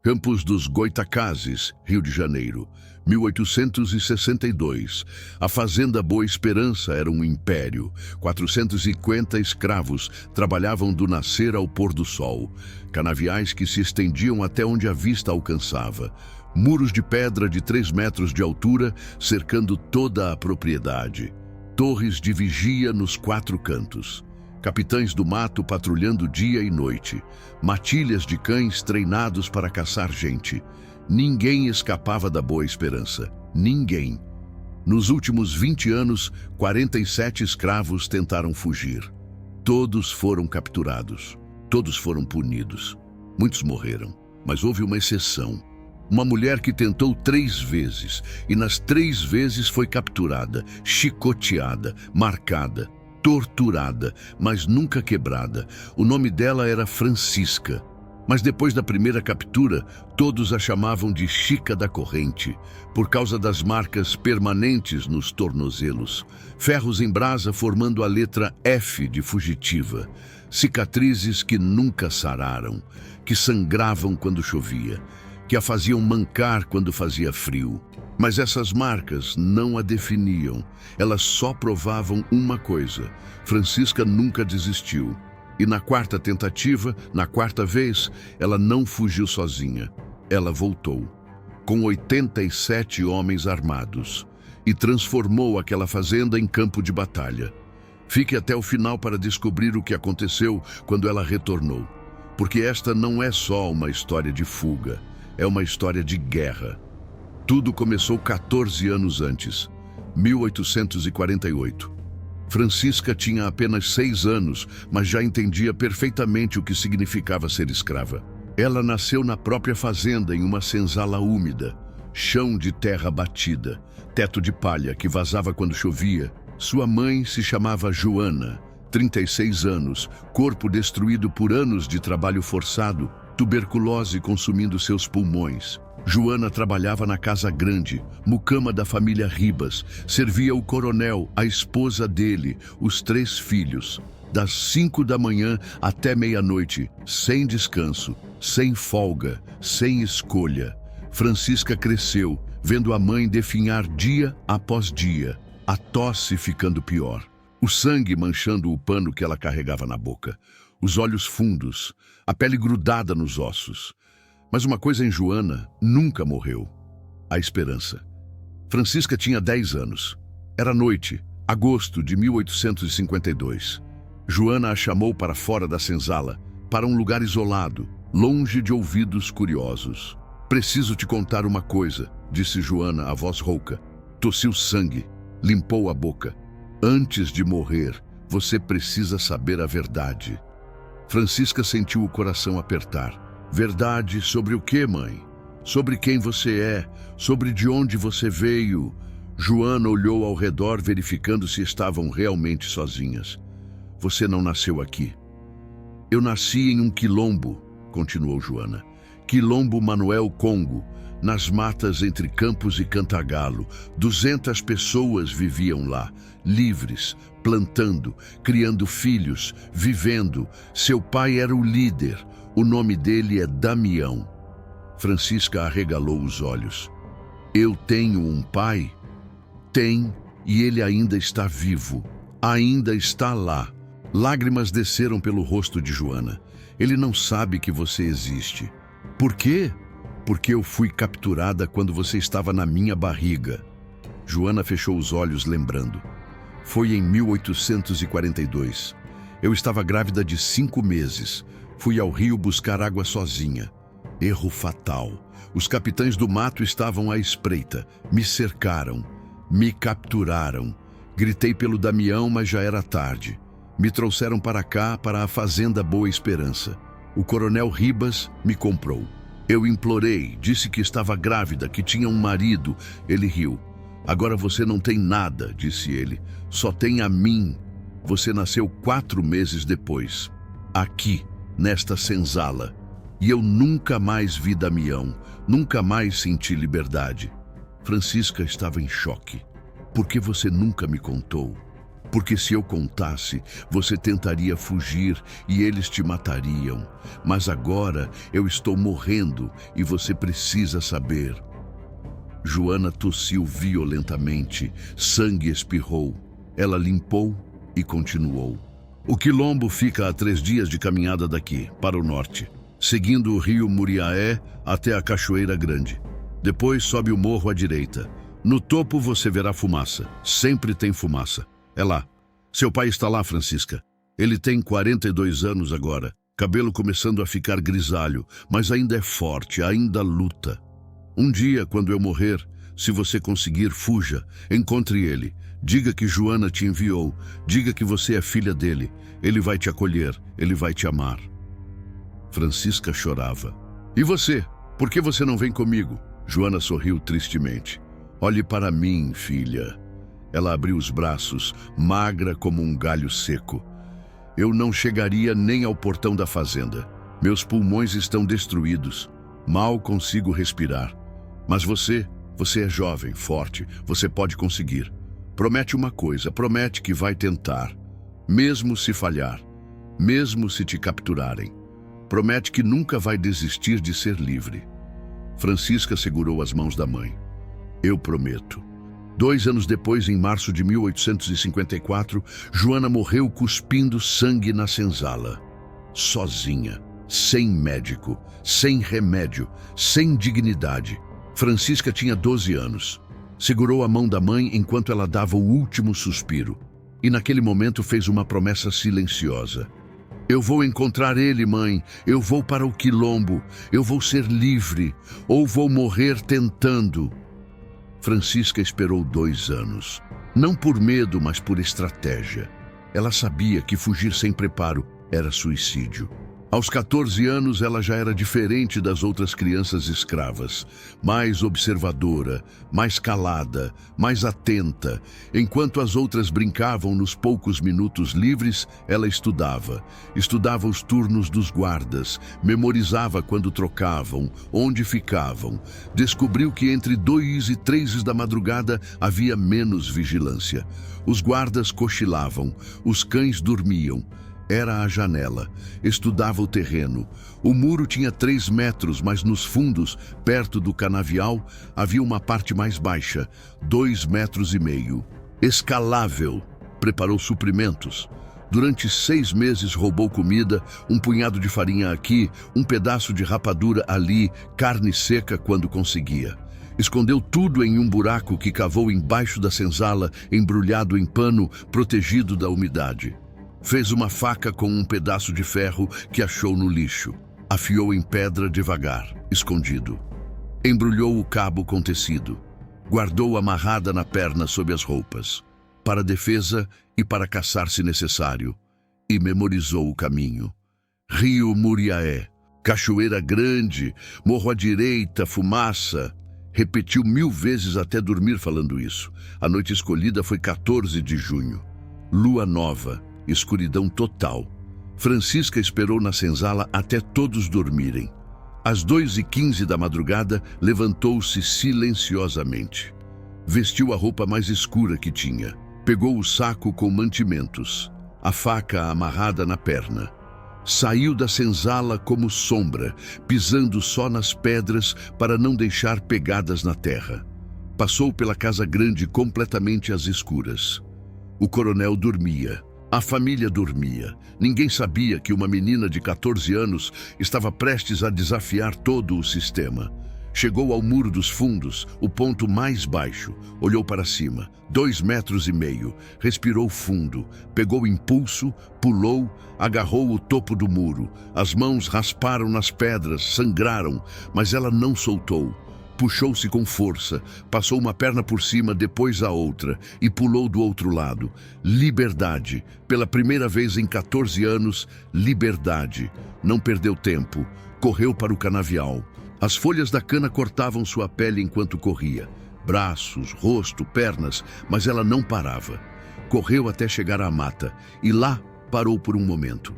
Campos dos Goitacazes, Rio de Janeiro, 1862. A fazenda Boa Esperança era um império. 450 escravos trabalhavam do nascer ao pôr do sol. Canaviais que se estendiam até onde a vista alcançava. Muros de pedra de 3 metros de altura cercando toda a propriedade. Torres de vigia nos 4 cantos. Capitães do mato patrulhando dia e noite. Matilhas de cães treinados para caçar gente. Ninguém escapava da Boa Esperança. Ninguém. Nos últimos 20 anos, 47 escravos tentaram fugir. Todos foram capturados. Todos foram punidos. Muitos morreram, mas houve uma exceção. Uma mulher que tentou 3 vezes e nas 3 vezes foi capturada, chicoteada, marcada, torturada, mas nunca quebrada. O nome dela era Francisca. Mas depois da primeira captura, todos a chamavam de Chica da Corrente, por causa das marcas permanentes nos tornozelos, ferros em brasa formando a letra F de fugitiva, cicatrizes que nunca sararam, que sangravam quando chovia, que a faziam mancar quando fazia frio. Mas essas marcas não a definiam, elas só provavam uma coisa: Francisca nunca desistiu. E na 4ª tentativa, na 4ª vez, ela não fugiu sozinha. Ela voltou, com 87 homens armados, e transformou aquela fazenda em campo de batalha. Fique até o final para descobrir o que aconteceu quando ela retornou, porque esta não é só uma história de fuga, é uma história de guerra. Tudo começou 14 anos antes, 1848. Francisca tinha apenas 6 anos, mas já entendia perfeitamente o que significava ser escrava. Ela nasceu na própria fazenda, em uma senzala úmida, chão de terra batida, teto de palha que vazava quando chovia. Sua mãe se chamava Joana, 36 anos, corpo destruído por anos de trabalho forçado, tuberculose consumindo seus pulmões. Joana trabalhava na casa grande, mucama da família Ribas, servia o coronel, a esposa dele, os 3 filhos, das 5 da manhã até meia-noite, sem descanso, sem folga, sem escolha. Francisca cresceu, vendo a mãe definhar dia após dia, a tosse ficando pior, o sangue manchando o pano que ela carregava na boca, os olhos fundos, a pele grudada nos ossos. Mas uma coisa em Joana nunca morreu: a esperança. Francisca tinha 10 anos. Era noite, agosto de 1852. Joana a chamou para fora da senzala, para um lugar isolado, longe de ouvidos curiosos. "Preciso te contar uma coisa", disse Joana, a voz rouca. Tossiu sangue, limpou a boca. "Antes de morrer, você precisa saber a verdade." Francisca sentiu o coração apertar. "Verdade sobre o quê, mãe? Sobre quem você é? Sobre de onde você veio?" Joana olhou ao redor, verificando se estavam realmente sozinhas. "Você não nasceu aqui." "Eu nasci em um quilombo", continuou Joana. "Quilombo Manuel Congo, nas matas entre Campos e Cantagalo. 200 pessoas viviam lá, livres, plantando, criando filhos, vivendo. Seu pai era o líder. O nome dele é Damião." Francisca arregalou os olhos. "Eu tenho um pai?" "Tem, e ele ainda está vivo. Ainda está lá." Lágrimas desceram pelo rosto de Joana. "Ele não sabe que você existe." "Por quê?" "Porque eu fui capturada quando você estava na minha barriga." Joana fechou os olhos, lembrando. "Foi em 1842. Eu estava grávida de 5 meses. Fui ao rio buscar água sozinha. Erro fatal. Os capitães do mato estavam à espreita. Me cercaram. Me capturaram. Gritei pelo Damião, mas já era tarde. Me trouxeram para cá, para a fazenda Boa Esperança. O coronel Ribas me comprou. Eu implorei, disse que estava grávida, que tinha um marido. Ele riu. "Agora você não tem nada", disse ele. "Só tem a mim. Você nasceu 4 meses depois. Aqui, nesta senzala. E eu nunca mais vi Damião, nunca mais senti liberdade." Francisca estava em choque. "Por que você nunca me contou?" Porque se eu contasse, você tentaria fugir e eles te matariam. Mas agora eu estou morrendo e você precisa saber. Joana tossiu violentamente, sangue espirrou. Ela limpou e continuou. O quilombo fica a 3 dias de caminhada daqui, para o norte, seguindo o rio Muriaé até a Cachoeira Grande. Depois sobe o morro à direita. No topo você verá fumaça. Sempre tem fumaça. É lá. Seu pai está lá, Francisca. Ele tem 42 anos agora, cabelo começando a ficar grisalho, mas ainda é forte, ainda luta. Um dia, quando eu morrer, se você conseguir, fuja, encontre ele. Diga que Joana te enviou, diga que você é filha dele. Ele vai te acolher, ele vai te amar. Francisca chorava. E você? Por que você não vem comigo? Joana sorriu tristemente. Olhe para mim, filha. Ela abriu os braços, magra como um galho seco. Eu não chegaria nem ao portão da fazenda. Meus pulmões estão destruídos. Mal consigo respirar. Mas você é jovem, forte, você pode conseguir. Promete uma coisa, promete que vai tentar. Mesmo se falhar, mesmo se te capturarem. Promete que nunca vai desistir de ser livre. Francisca segurou as mãos da mãe. Eu prometo. 2 anos depois, em março de 1854, Joana morreu cuspindo sangue na senzala. Sozinha, sem médico, sem remédio, sem dignidade. Francisca tinha 12 anos. Segurou a mão da mãe enquanto ela dava o último suspiro. E naquele momento fez uma promessa silenciosa. Eu vou encontrar ele, mãe. Eu vou para o quilombo. Eu vou ser livre. Ou vou morrer tentando. Francisca esperou 2 anos. Não por medo, mas por estratégia. Ela sabia que fugir sem preparo era suicídio. Aos 14 anos, ela já era diferente das outras crianças escravas. Mais observadora, mais calada, mais atenta. Enquanto as outras brincavam nos poucos minutos livres, ela estudava. Estudava os turnos dos guardas, memorizava quando trocavam, onde ficavam. Descobriu que entre 2 e 3 da madrugada havia menos vigilância. Os guardas cochilavam, os cães dormiam. Era a janela. Estudava o terreno. O muro tinha 3 metros, mas nos fundos, perto do canavial, havia uma parte mais baixa, 2,5 metros. Escalável. Preparou suprimentos. Durante 6 meses roubou comida, um punhado de farinha aqui, um pedaço de rapadura ali, carne seca quando conseguia. Escondeu tudo em um buraco que cavou embaixo da senzala, embrulhado em pano, protegido da umidade. Fez uma faca com um pedaço de ferro que achou no lixo. Afiou em pedra devagar, escondido. Embrulhou o cabo com tecido. Guardou amarrada na perna sob as roupas. Para defesa e para caçar se necessário. E memorizou o caminho. Rio Muriaé, Cachoeira Grande, morro à direita, fumaça. Repetiu 1000 vezes até dormir falando isso. A noite escolhida foi 14 de junho. Lua nova. Escuridão total. Francisca esperou na senzala até todos dormirem. Às 2h15 da madrugada, levantou-se silenciosamente. Vestiu a roupa mais escura que tinha. Pegou o saco com mantimentos, a faca amarrada na perna. Saiu da senzala como sombra, pisando só nas pedras para não deixar pegadas na terra. Passou pela casa grande completamente às escuras. O coronel dormia. A família dormia. Ninguém sabia que uma menina de 14 anos estava prestes a desafiar todo o sistema. Chegou ao muro dos fundos, o ponto mais baixo. Olhou para cima, 2,5 metros. Respirou fundo, pegou impulso, pulou, agarrou o topo do muro. As mãos rasparam nas pedras, sangraram, mas ela não soltou. Puxou-se com força, passou uma perna por cima, depois a outra, e pulou do outro lado. Liberdade. Pela primeira vez em 14 anos, liberdade. Não perdeu tempo. Correu para o canavial. As folhas da cana cortavam sua pele enquanto corria. Braços, rosto, pernas, mas ela não parava. Correu até chegar à mata, e lá parou por um momento.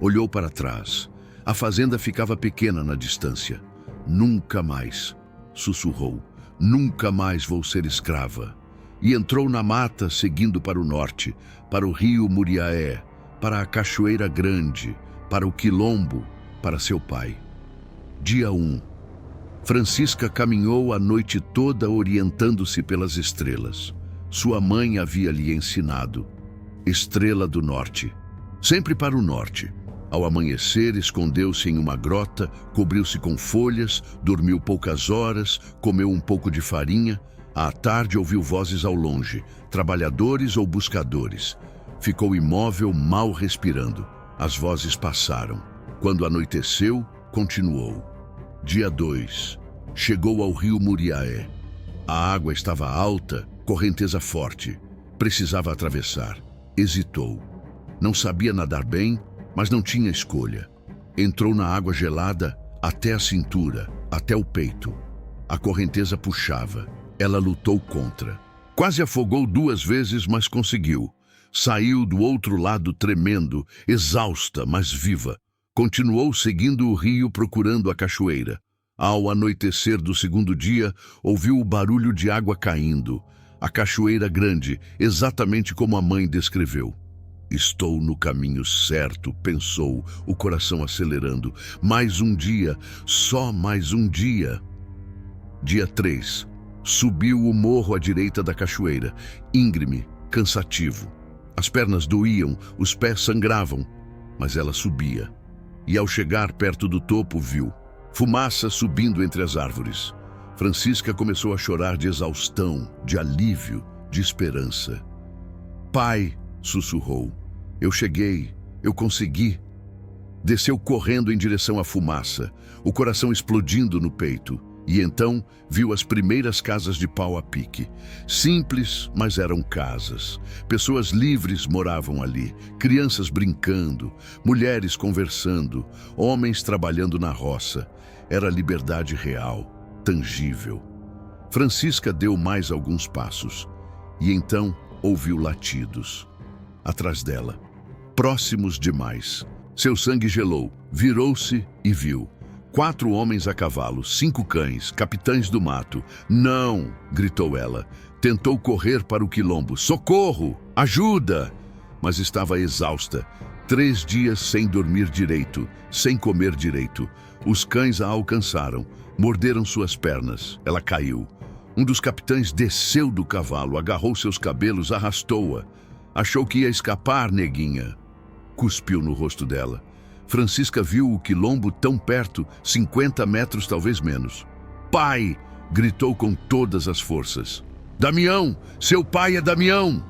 Olhou para trás. A fazenda ficava pequena na distância. Nunca mais. Sussurrou. Nunca mais vou ser escrava. e entrou na mata seguindo para o norte, para o rio Muriaé, para a Cachoeira Grande, para o Quilombo, para seu pai. Dia 1. Francisca caminhou a noite toda orientando-se pelas estrelas. Sua mãe havia lhe ensinado. Estrela do norte. Sempre para o norte. Ao amanhecer, escondeu-se em uma grota, cobriu-se com folhas, dormiu poucas horas, comeu um pouco de farinha. À tarde ouviu vozes ao longe, trabalhadores ou buscadores. Ficou imóvel, mal respirando. As vozes passaram. Quando anoiteceu, continuou. Dia 2. Chegou ao rio Muriaé. A água estava alta, correnteza forte. Precisava atravessar. Hesitou. Não sabia nadar bem, mas não tinha escolha. Entrou na água gelada até a cintura, até o peito. A correnteza puxava. Ela lutou contra. Quase afogou 2 vezes, mas conseguiu. Saiu do outro lado tremendo, exausta, mas viva. Continuou seguindo o rio procurando a cachoeira. Ao anoitecer do segundo dia, ouviu o barulho de água caindo. A cachoeira grande, exatamente como a mãe descreveu. Estou no caminho certo, pensou, o coração acelerando. Mais um dia, só mais um dia. Dia 3. Subiu o morro à direita da cachoeira, íngreme, cansativo. As pernas doíam, os pés sangravam, mas ela subia. E ao chegar perto do topo, viu fumaça subindo entre as árvores. Francisca começou a chorar de exaustão, de alívio, de esperança. Pai, sussurrou, eu cheguei, eu consegui. Desceu correndo em direção à fumaça, o coração explodindo no peito. E então viu as primeiras casas de pau a pique. Simples, mas eram casas. Pessoas livres moravam ali, crianças brincando, mulheres conversando, homens trabalhando na roça. Era liberdade real, tangível. Francisca deu mais alguns passos e então ouviu latidos. Atrás dela, próximos demais. Seu sangue gelou, virou-se e viu 4 homens a cavalo, 5 cães, capitães do mato. Não, gritou ela. Tentou correr para o quilombo. Socorro! Ajuda! Mas estava exausta. 3 dias sem dormir direito, sem comer direito. Os cães a alcançaram, morderam suas pernas. Ela caiu. Um dos capitães desceu do cavalo, agarrou seus cabelos, arrastou-a. Achou que ia escapar, neguinha. Cuspiu no rosto dela. Francisca viu o quilombo tão perto, 50 metros, talvez menos. Pai! Gritou com todas as forças. Damião! Seu pai é Damião!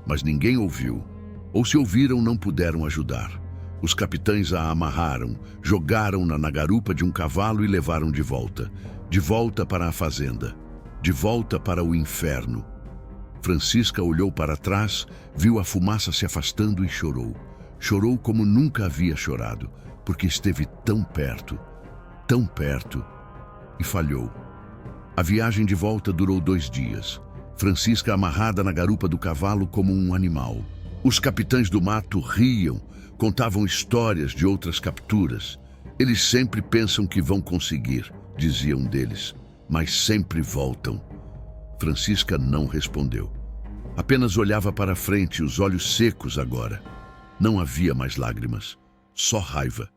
Mas ninguém ouviu. Ou se ouviram, não puderam ajudar. Os capitães a amarraram, jogaram-na na garupa de um cavalo e levaram de volta. De volta para a fazenda. De volta para o inferno. Francisca olhou para trás, viu a fumaça se afastando e chorou. Chorou como nunca havia chorado, porque esteve tão perto, e falhou. A viagem de volta durou 2 dias. Francisca amarrada na garupa do cavalo como um animal. Os capitães do mato riam, contavam histórias de outras capturas. Eles sempre pensam que vão conseguir, dizia um deles, mas sempre voltam. Francisca não respondeu. Apenas olhava para frente, os olhos secos agora. Não havia mais lágrimas, só raiva.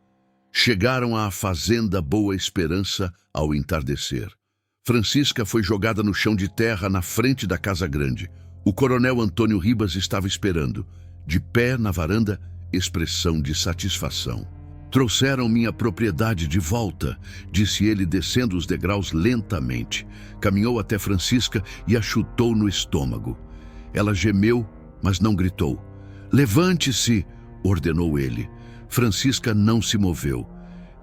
Chegaram à fazenda Boa Esperança ao entardecer. Francisca foi jogada no chão de terra na frente da casa grande. O coronel Antônio Ribas estava esperando, de pé na varanda, expressão de satisfação. Trouxeram minha propriedade de volta, disse ele descendo os degraus lentamente. Caminhou até Francisca e a chutou no estômago. Ela gemeu, mas não gritou. Levante-se, ordenou ele. Francisca não se moveu.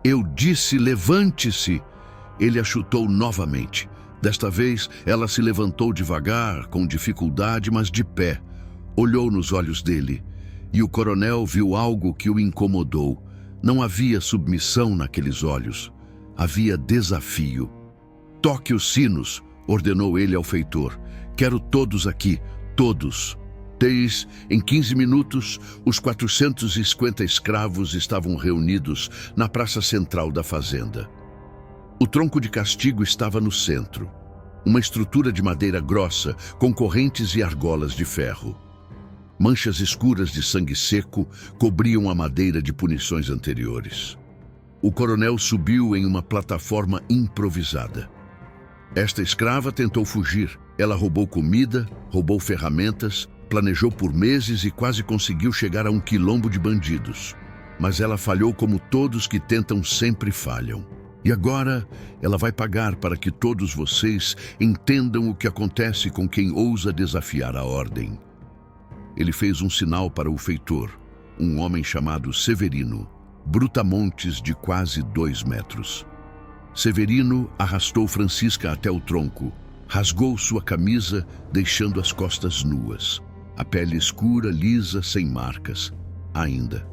Eu disse, levante-se. Ele a chutou novamente. Desta vez, ela se levantou devagar, com dificuldade, mas de pé. Olhou nos olhos dele. E o coronel viu algo que o incomodou. Não havia submissão naqueles olhos. Havia desafio. Toque os sinos, ordenou ele ao feitor. Quero todos aqui, todos. Em 15 minutos, os 450 escravos estavam reunidos na praça central da fazenda. O tronco de castigo estava no centro. uma estrutura de madeira grossa com correntes e argolas de ferro. Manchas escuras de sangue seco cobriam a madeira de punições anteriores. O coronel subiu em uma plataforma improvisada. Esta escrava tentou fugir. Ela roubou comida, roubou ferramentas, planejou por meses e quase conseguiu chegar a um quilombo de bandidos. Mas ela falhou como todos que tentam sempre falham. E agora ela vai pagar para que todos vocês entendam o que acontece com quem ousa desafiar a ordem. Ele fez um sinal para o feitor, um homem chamado Severino, brutamontes de quase 2 metros. Severino arrastou Francisca até o tronco, rasgou sua camisa, deixando as costas nuas, a pele escura, lisa, sem marcas, ainda.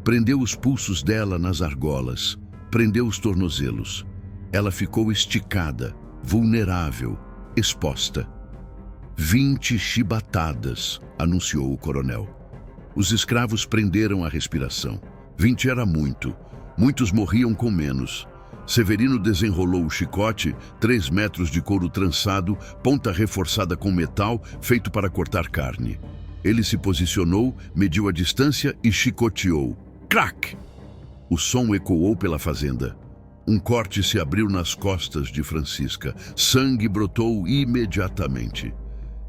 Prendeu os pulsos dela nas argolas, prendeu os tornozelos. Ela ficou esticada, vulnerável, exposta. 20 chibatadas, anunciou o coronel. Os escravos prenderam a respiração. 20 era muito. Muitos morriam com menos. Severino desenrolou o chicote, 3 metros de couro trançado, ponta reforçada com metal, feito para cortar carne. Ele se posicionou, mediu a distância e chicoteou. Crac! O som ecoou pela fazenda. Um corte se abriu nas costas de Francisca. Sangue brotou imediatamente.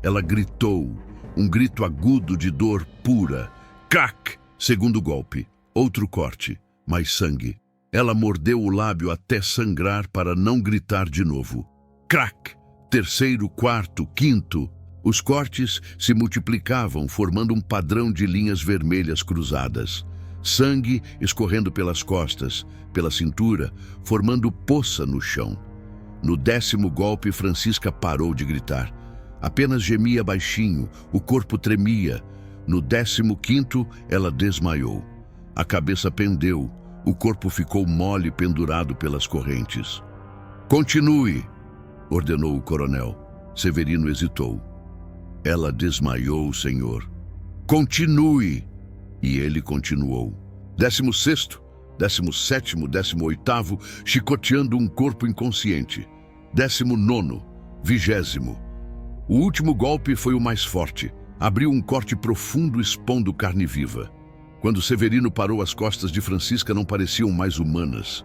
Ela gritou, um grito agudo de dor pura. Crac! Segundo golpe. Outro corte. Mais sangue. Ela mordeu o lábio até sangrar para não gritar de novo. Crac! Terceiro, quarto, quinto. Os cortes se multiplicavam, formando um padrão de linhas vermelhas cruzadas. Sangue escorrendo pelas costas, pela cintura, formando poça no chão. No 10º golpe, Francisca parou de gritar. Apenas gemia baixinho, o corpo tremia. No 15º, ela desmaiou. A cabeça pendeu, o corpo ficou mole pendurado pelas correntes. Continue, ordenou o coronel. Severino hesitou. Ela desmaiou, senhor. Continue! E ele continuou. 16º, 17º, 18º, chicoteando um corpo inconsciente. 19º, 20º. O último golpe foi o mais forte. Abriu um corte profundo expondo carne viva. Quando Severino parou, as costas de Francisca não pareciam mais humanas.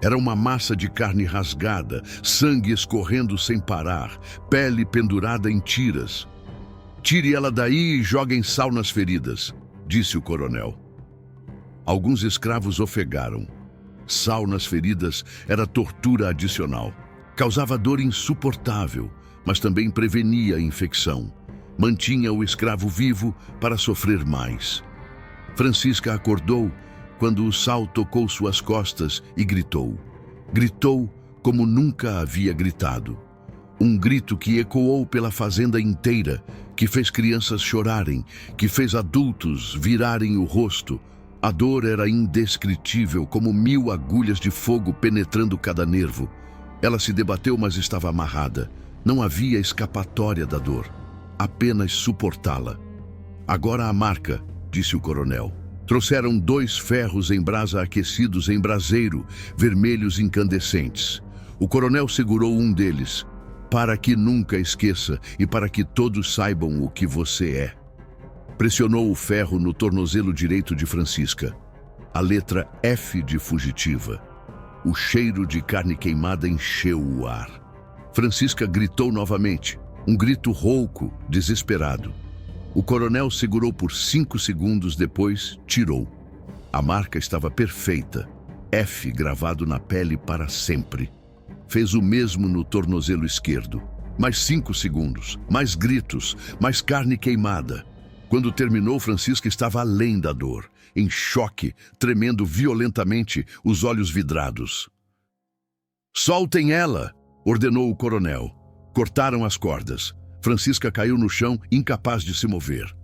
Era uma massa de carne rasgada, sangue escorrendo sem parar, pele pendurada em tiras. Tire ela daí e joguem sal nas feridas, disse o coronel. Alguns escravos ofegaram. Sal nas feridas era tortura adicional. Causava dor insuportável, mas também prevenia a infecção. Mantinha o escravo vivo para sofrer mais. Francisca acordou quando o sal tocou suas costas e gritou. Gritou como nunca havia gritado. Um grito que ecoou pela fazenda inteira, que fez crianças chorarem, que fez adultos virarem o rosto. A dor era indescritível, como 1000 agulhas de fogo penetrando cada nervo. Ela se debateu, mas estava amarrada. Não havia escapatória da dor, apenas suportá-la. Agora a marca, disse o coronel. Trouxeram 2 ferros em brasa aquecidos em braseiro, vermelhos incandescentes. O coronel segurou um deles, para que nunca esqueça e para que todos saibam o que você é. Pressionou o ferro no tornozelo direito de Francisca. A letra F de fugitiva. O cheiro de carne queimada encheu o ar. Francisca gritou novamente, um grito rouco, desesperado. O coronel segurou por 5 segundos, depois tirou. A marca estava perfeita, F gravado na pele para sempre. Fez o mesmo no tornozelo esquerdo. Mais 5 segundos, mais gritos, mais carne queimada. Quando terminou, Francisca estava além da dor, em choque, tremendo violentamente, os olhos vidrados. Soltem ela! Ordenou o coronel. Cortaram as cordas. Francisca caiu no chão, incapaz de se mover.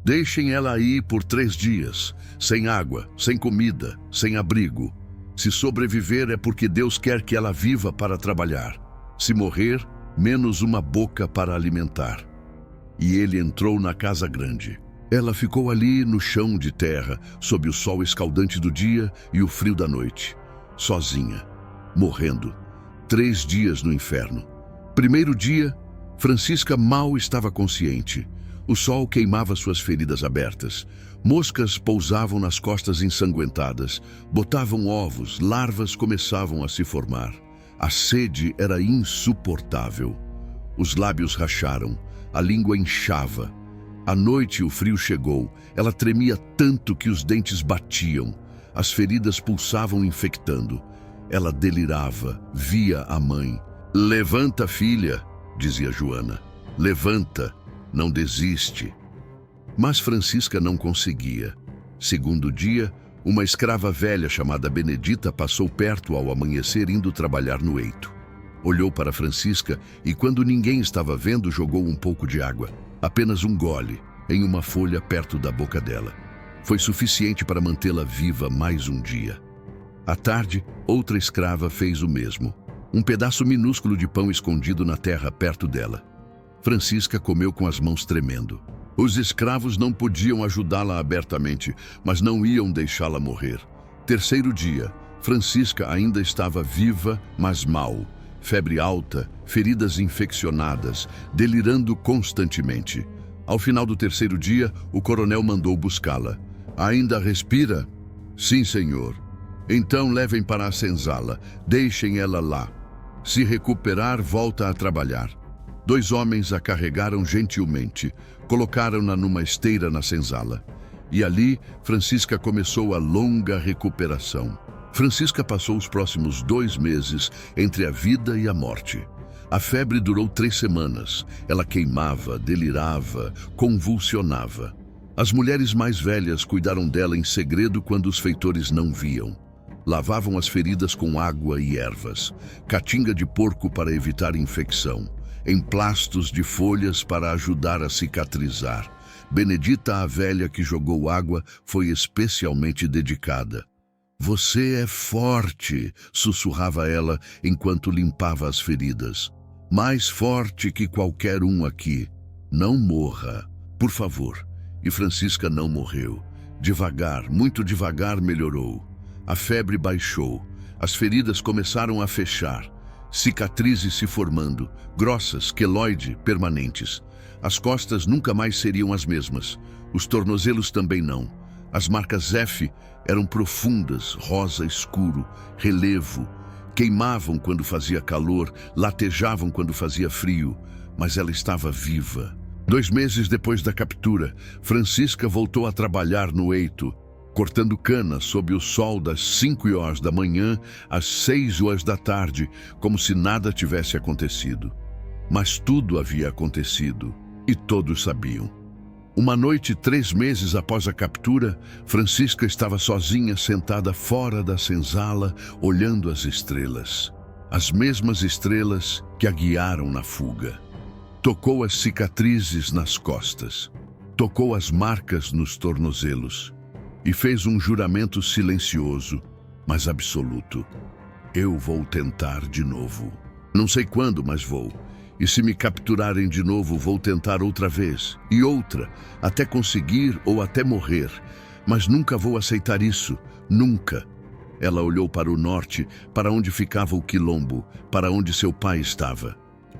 Deixem ela aí por 3 dias, sem água, sem comida, sem abrigo. Se sobreviver é porque Deus quer que ela viva para trabalhar. Se morrer, menos uma boca para alimentar. E ele entrou na casa grande. Ela ficou ali no chão de terra, sob o sol escaldante do dia e o frio da noite. Sozinha, morrendo. 3 dias no inferno. Primeiro dia, Francisca mal estava consciente. O sol queimava suas feridas abertas. Moscas pousavam nas costas ensanguentadas, botavam ovos, larvas começavam a se formar. A sede era insuportável. Os lábios racharam, a língua inchava. À noite o frio chegou, ela tremia tanto que os dentes batiam. As feridas pulsavam infectando. Ela delirava, via a mãe. "Levanta, filha", dizia Joana. "Levanta, não desiste." Mas Francisca não conseguia. Segundo dia, uma escrava velha chamada Benedita passou perto ao amanhecer indo trabalhar no eito. Olhou para Francisca e, quando ninguém estava vendo, jogou um pouco de água, apenas um gole, em uma folha perto da boca dela. Foi suficiente para mantê-la viva mais um dia. À tarde, outra escrava fez o mesmo. Um pedaço minúsculo de pão escondido na terra perto dela. Francisca comeu com as mãos tremendo. Os escravos não podiam ajudá-la abertamente, mas não iam deixá-la morrer. Terceiro dia, Francisca ainda estava viva, mas mal. Febre alta, feridas infeccionadas, delirando constantemente. Ao final do terceiro dia, o coronel mandou buscá-la. "Ainda respira?" "Sim, senhor." "Então levem para a senzala, deixem ela lá. Se recuperar, volta a trabalhar." 2 homens a carregaram gentilmente, colocaram-na numa esteira na senzala. E ali, Francisca começou a longa recuperação. Francisca passou os próximos 2 meses entre a vida e a morte. A febre durou 3 semanas. Ela queimava, delirava, convulsionava. As mulheres mais velhas cuidaram dela em segredo quando os feitores não viam. Lavavam as feridas com água e ervas, catinga de porco para evitar infecção, emplastos de folhas para ajudar a cicatrizar. Benedita, a velha que jogou água, foi especialmente dedicada. "Você é forte", sussurrava ela enquanto limpava as feridas. "Mais forte que qualquer um aqui. Não morra, por favor." E Francisca não morreu. Devagar, muito devagar, melhorou. A febre baixou. As feridas começaram a fechar. Cicatrizes se formando, grossas, queloide, permanentes. As costas nunca mais seriam as mesmas. Os tornozelos também não. As marcas F eram profundas, rosa escuro, relevo. Queimavam quando fazia calor, latejavam quando fazia frio. Mas ela estava viva. 2 meses depois da captura, Francisca voltou a trabalhar no eito, cortando cana sob o sol das 5h da manhã às 6h da tarde, como se nada tivesse acontecido. Mas tudo havia acontecido, e todos sabiam. Uma noite, 3 meses após a captura, Francisca estava sozinha sentada fora da senzala, olhando as estrelas. As mesmas estrelas que a guiaram na fuga. Tocou as cicatrizes nas costas. Tocou as marcas nos tornozelos. E fez um juramento silencioso, mas absoluto. "Eu vou tentar de novo. Não sei quando, mas vou. E se me capturarem de novo, vou tentar outra vez. E outra, até conseguir ou até morrer. Mas nunca vou aceitar isso. Nunca." Ela olhou para o norte, para onde ficava o quilombo, para onde seu pai estava.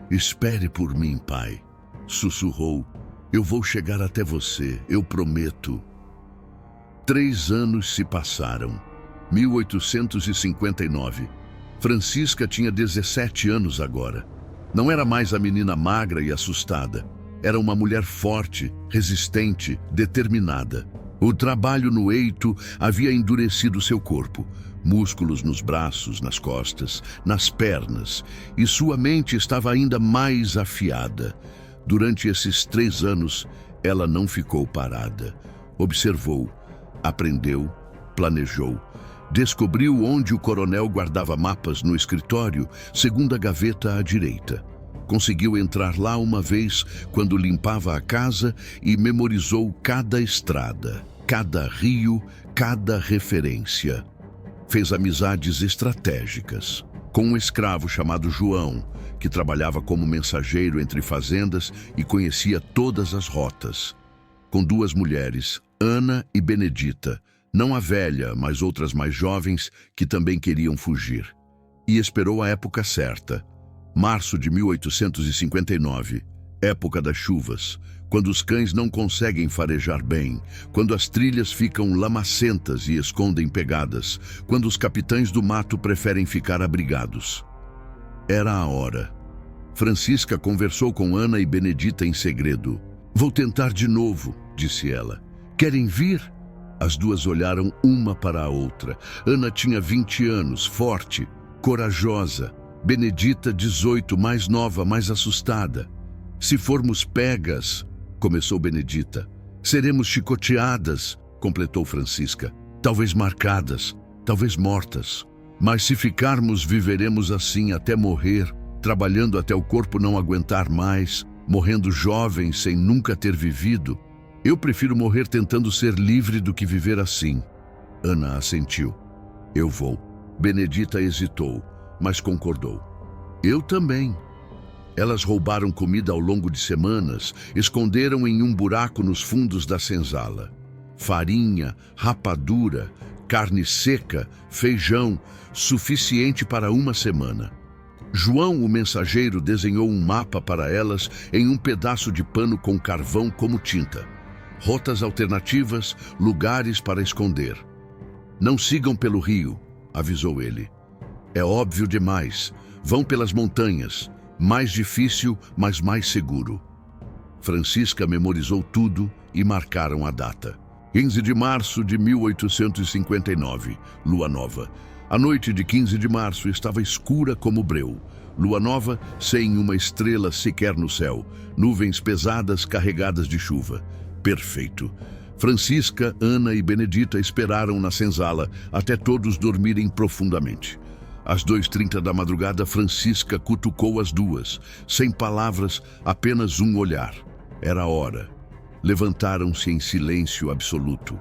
"Espere por mim, pai", sussurrou. "Eu vou chegar até você, eu prometo." 3 anos se passaram. 1859. Francisca tinha 17 anos agora. Não era mais a menina magra e assustada. Era uma mulher forte, resistente, determinada. O trabalho no eito havia endurecido seu corpo. Músculos nos braços, nas costas, nas pernas. E sua mente estava ainda mais afiada. Durante esses 3 anos, ela não ficou parada. Observou. Aprendeu, planejou, descobriu onde o coronel guardava mapas no escritório, segunda gaveta à direita. Conseguiu entrar lá uma vez quando limpava a casa e memorizou cada estrada, cada rio, cada referência. Fez amizades estratégicas com um escravo chamado João, que trabalhava como mensageiro entre fazendas e conhecia todas as rotas. Com 2 mulheres, Ana e Benedita, não a velha, mas outras mais jovens que também queriam fugir. E esperou a época certa. Março de 1859, época das chuvas, quando os cães não conseguem farejar bem, quando as trilhas ficam lamacentas e escondem pegadas, quando os capitães do mato preferem ficar abrigados. Era a hora. Francisca conversou com Ana e Benedita em segredo. "Vou tentar de novo", disse ela. "Querem vir?" As duas olharam uma para a outra. Ana tinha 20 anos, forte, corajosa. Benedita, 18, mais nova, mais assustada. "Se formos pegas", começou Benedita. "Seremos chicoteadas", completou Francisca. "Talvez marcadas, talvez mortas. Mas se ficarmos, viveremos assim até morrer, trabalhando até o corpo não aguentar mais, morrendo jovens sem nunca ter vivido. Eu prefiro morrer tentando ser livre do que viver assim." Ana assentiu. "Eu vou." Benedita hesitou, mas concordou. "Eu também." Elas roubaram comida ao longo de semanas, esconderam em um buraco nos fundos da senzala. Farinha, rapadura, carne seca, feijão, suficiente para uma semana. João, o mensageiro, desenhou um mapa para elas em um pedaço de pano com carvão como tinta. Rotas alternativas, lugares para esconder. "Não sigam pelo rio", avisou ele. "É óbvio demais. Vão pelas montanhas. Mais difícil, mas mais seguro." Francisca memorizou tudo e marcaram a data. 15 de março de 1859, lua nova. A noite de 15 de março estava escura como breu. Lua nova, sem uma estrela sequer no céu. Nuvens pesadas carregadas de chuva. Perfeito. Francisca, Ana e Benedita esperaram na senzala até todos dormirem profundamente. Às 2h30 da madrugada, Francisca cutucou as duas. Sem palavras, apenas um olhar. Era a hora. Levantaram-se em silêncio absoluto.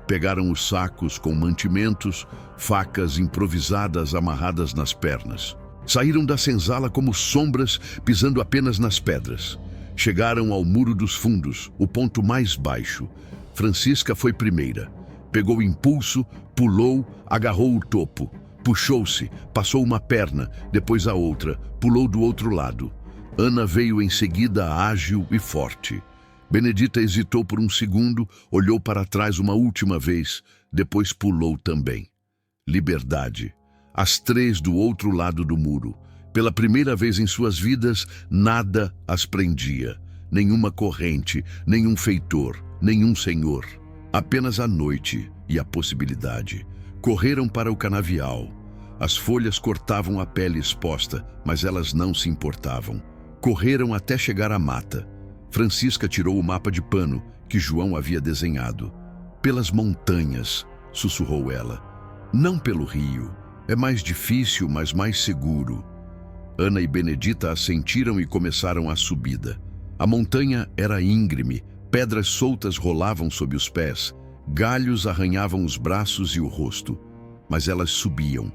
Pegaram os sacos com mantimentos, facas improvisadas amarradas nas pernas. Saíram da senzala como sombras, pisando apenas nas pedras. Chegaram ao muro dos fundos, o ponto mais baixo. Francisca foi primeira. Pegou impulso, pulou, agarrou o topo. Puxou-se, passou uma perna, depois a outra, pulou do outro lado. Ana veio em seguida, ágil e forte. Benedita hesitou por um segundo, olhou para trás uma última vez, depois pulou também. Liberdade. As três do outro lado do muro. Pela primeira vez em suas vidas, nada as prendia. Nenhuma corrente, nenhum feitor, nenhum senhor. Apenas a noite e a possibilidade. Correram para o canavial. As folhas cortavam a pele exposta, mas elas não se importavam. Correram até chegar à mata. Francisca tirou o mapa de pano que João havia desenhado. "Pelas montanhas", sussurrou ela. "Não pelo rio. É mais difícil, mas mais seguro." Ana e Benedita assentiram e começaram a subida. A montanha era íngreme, pedras soltas rolavam sob os pés, galhos arranhavam os braços e o rosto. Mas elas subiam,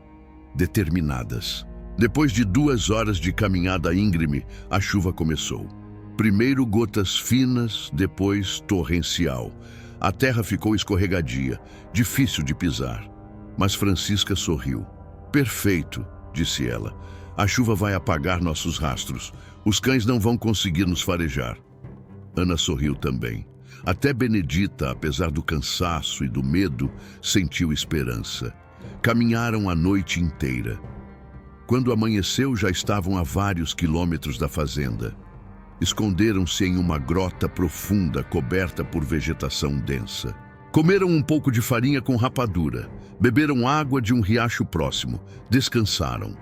determinadas. Depois de 2 horas de caminhada íngreme, a chuva começou. Primeiro gotas finas, depois torrencial. A terra ficou escorregadia, difícil de pisar. Mas Francisca sorriu. "Perfeito", disse ela. "A chuva vai apagar nossos rastros. Os cães não vão conseguir nos farejar." Ana sorriu também. Até Benedita, apesar do cansaço e do medo, sentiu esperança. Caminharam a noite inteira. Quando amanheceu, já estavam a vários quilômetros da fazenda. Esconderam-se em uma grota profunda coberta por vegetação densa. Comeram um pouco de farinha com rapadura, beberam água de um riacho próximo, descansaram.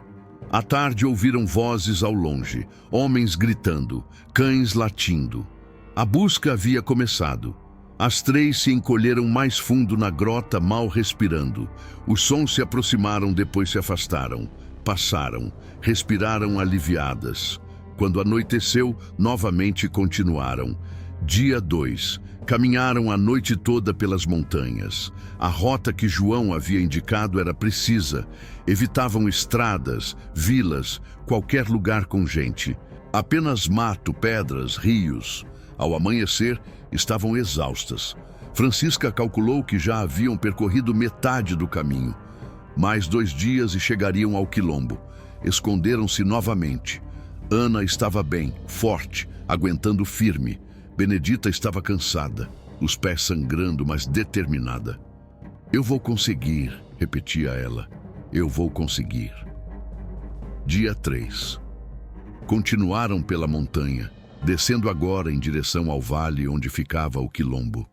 À tarde ouviram vozes ao longe, homens gritando, cães latindo. A busca havia começado. As três se encolheram mais fundo na grota, mal respirando. Os sons se aproximaram, depois se afastaram. Passaram, respiraram aliviadas. Quando anoiteceu, novamente continuaram. Dia 2. Caminharam a noite toda pelas montanhas. A rota que João havia indicado era precisa. Evitavam estradas, vilas, qualquer lugar com gente. Apenas mato, pedras, rios. Ao amanhecer, estavam exaustas. Francisca calculou que já haviam percorrido metade do caminho. Mais 2 dias e chegariam ao quilombo. Esconderam-se novamente. Ana estava bem, forte, aguentando firme. Benedita estava cansada, os pés sangrando, mas determinada. Eu vou conseguir, repetia ela. Eu vou conseguir. Dia 3. Continuaram pela montanha, descendo agora em direção ao vale onde ficava o quilombo.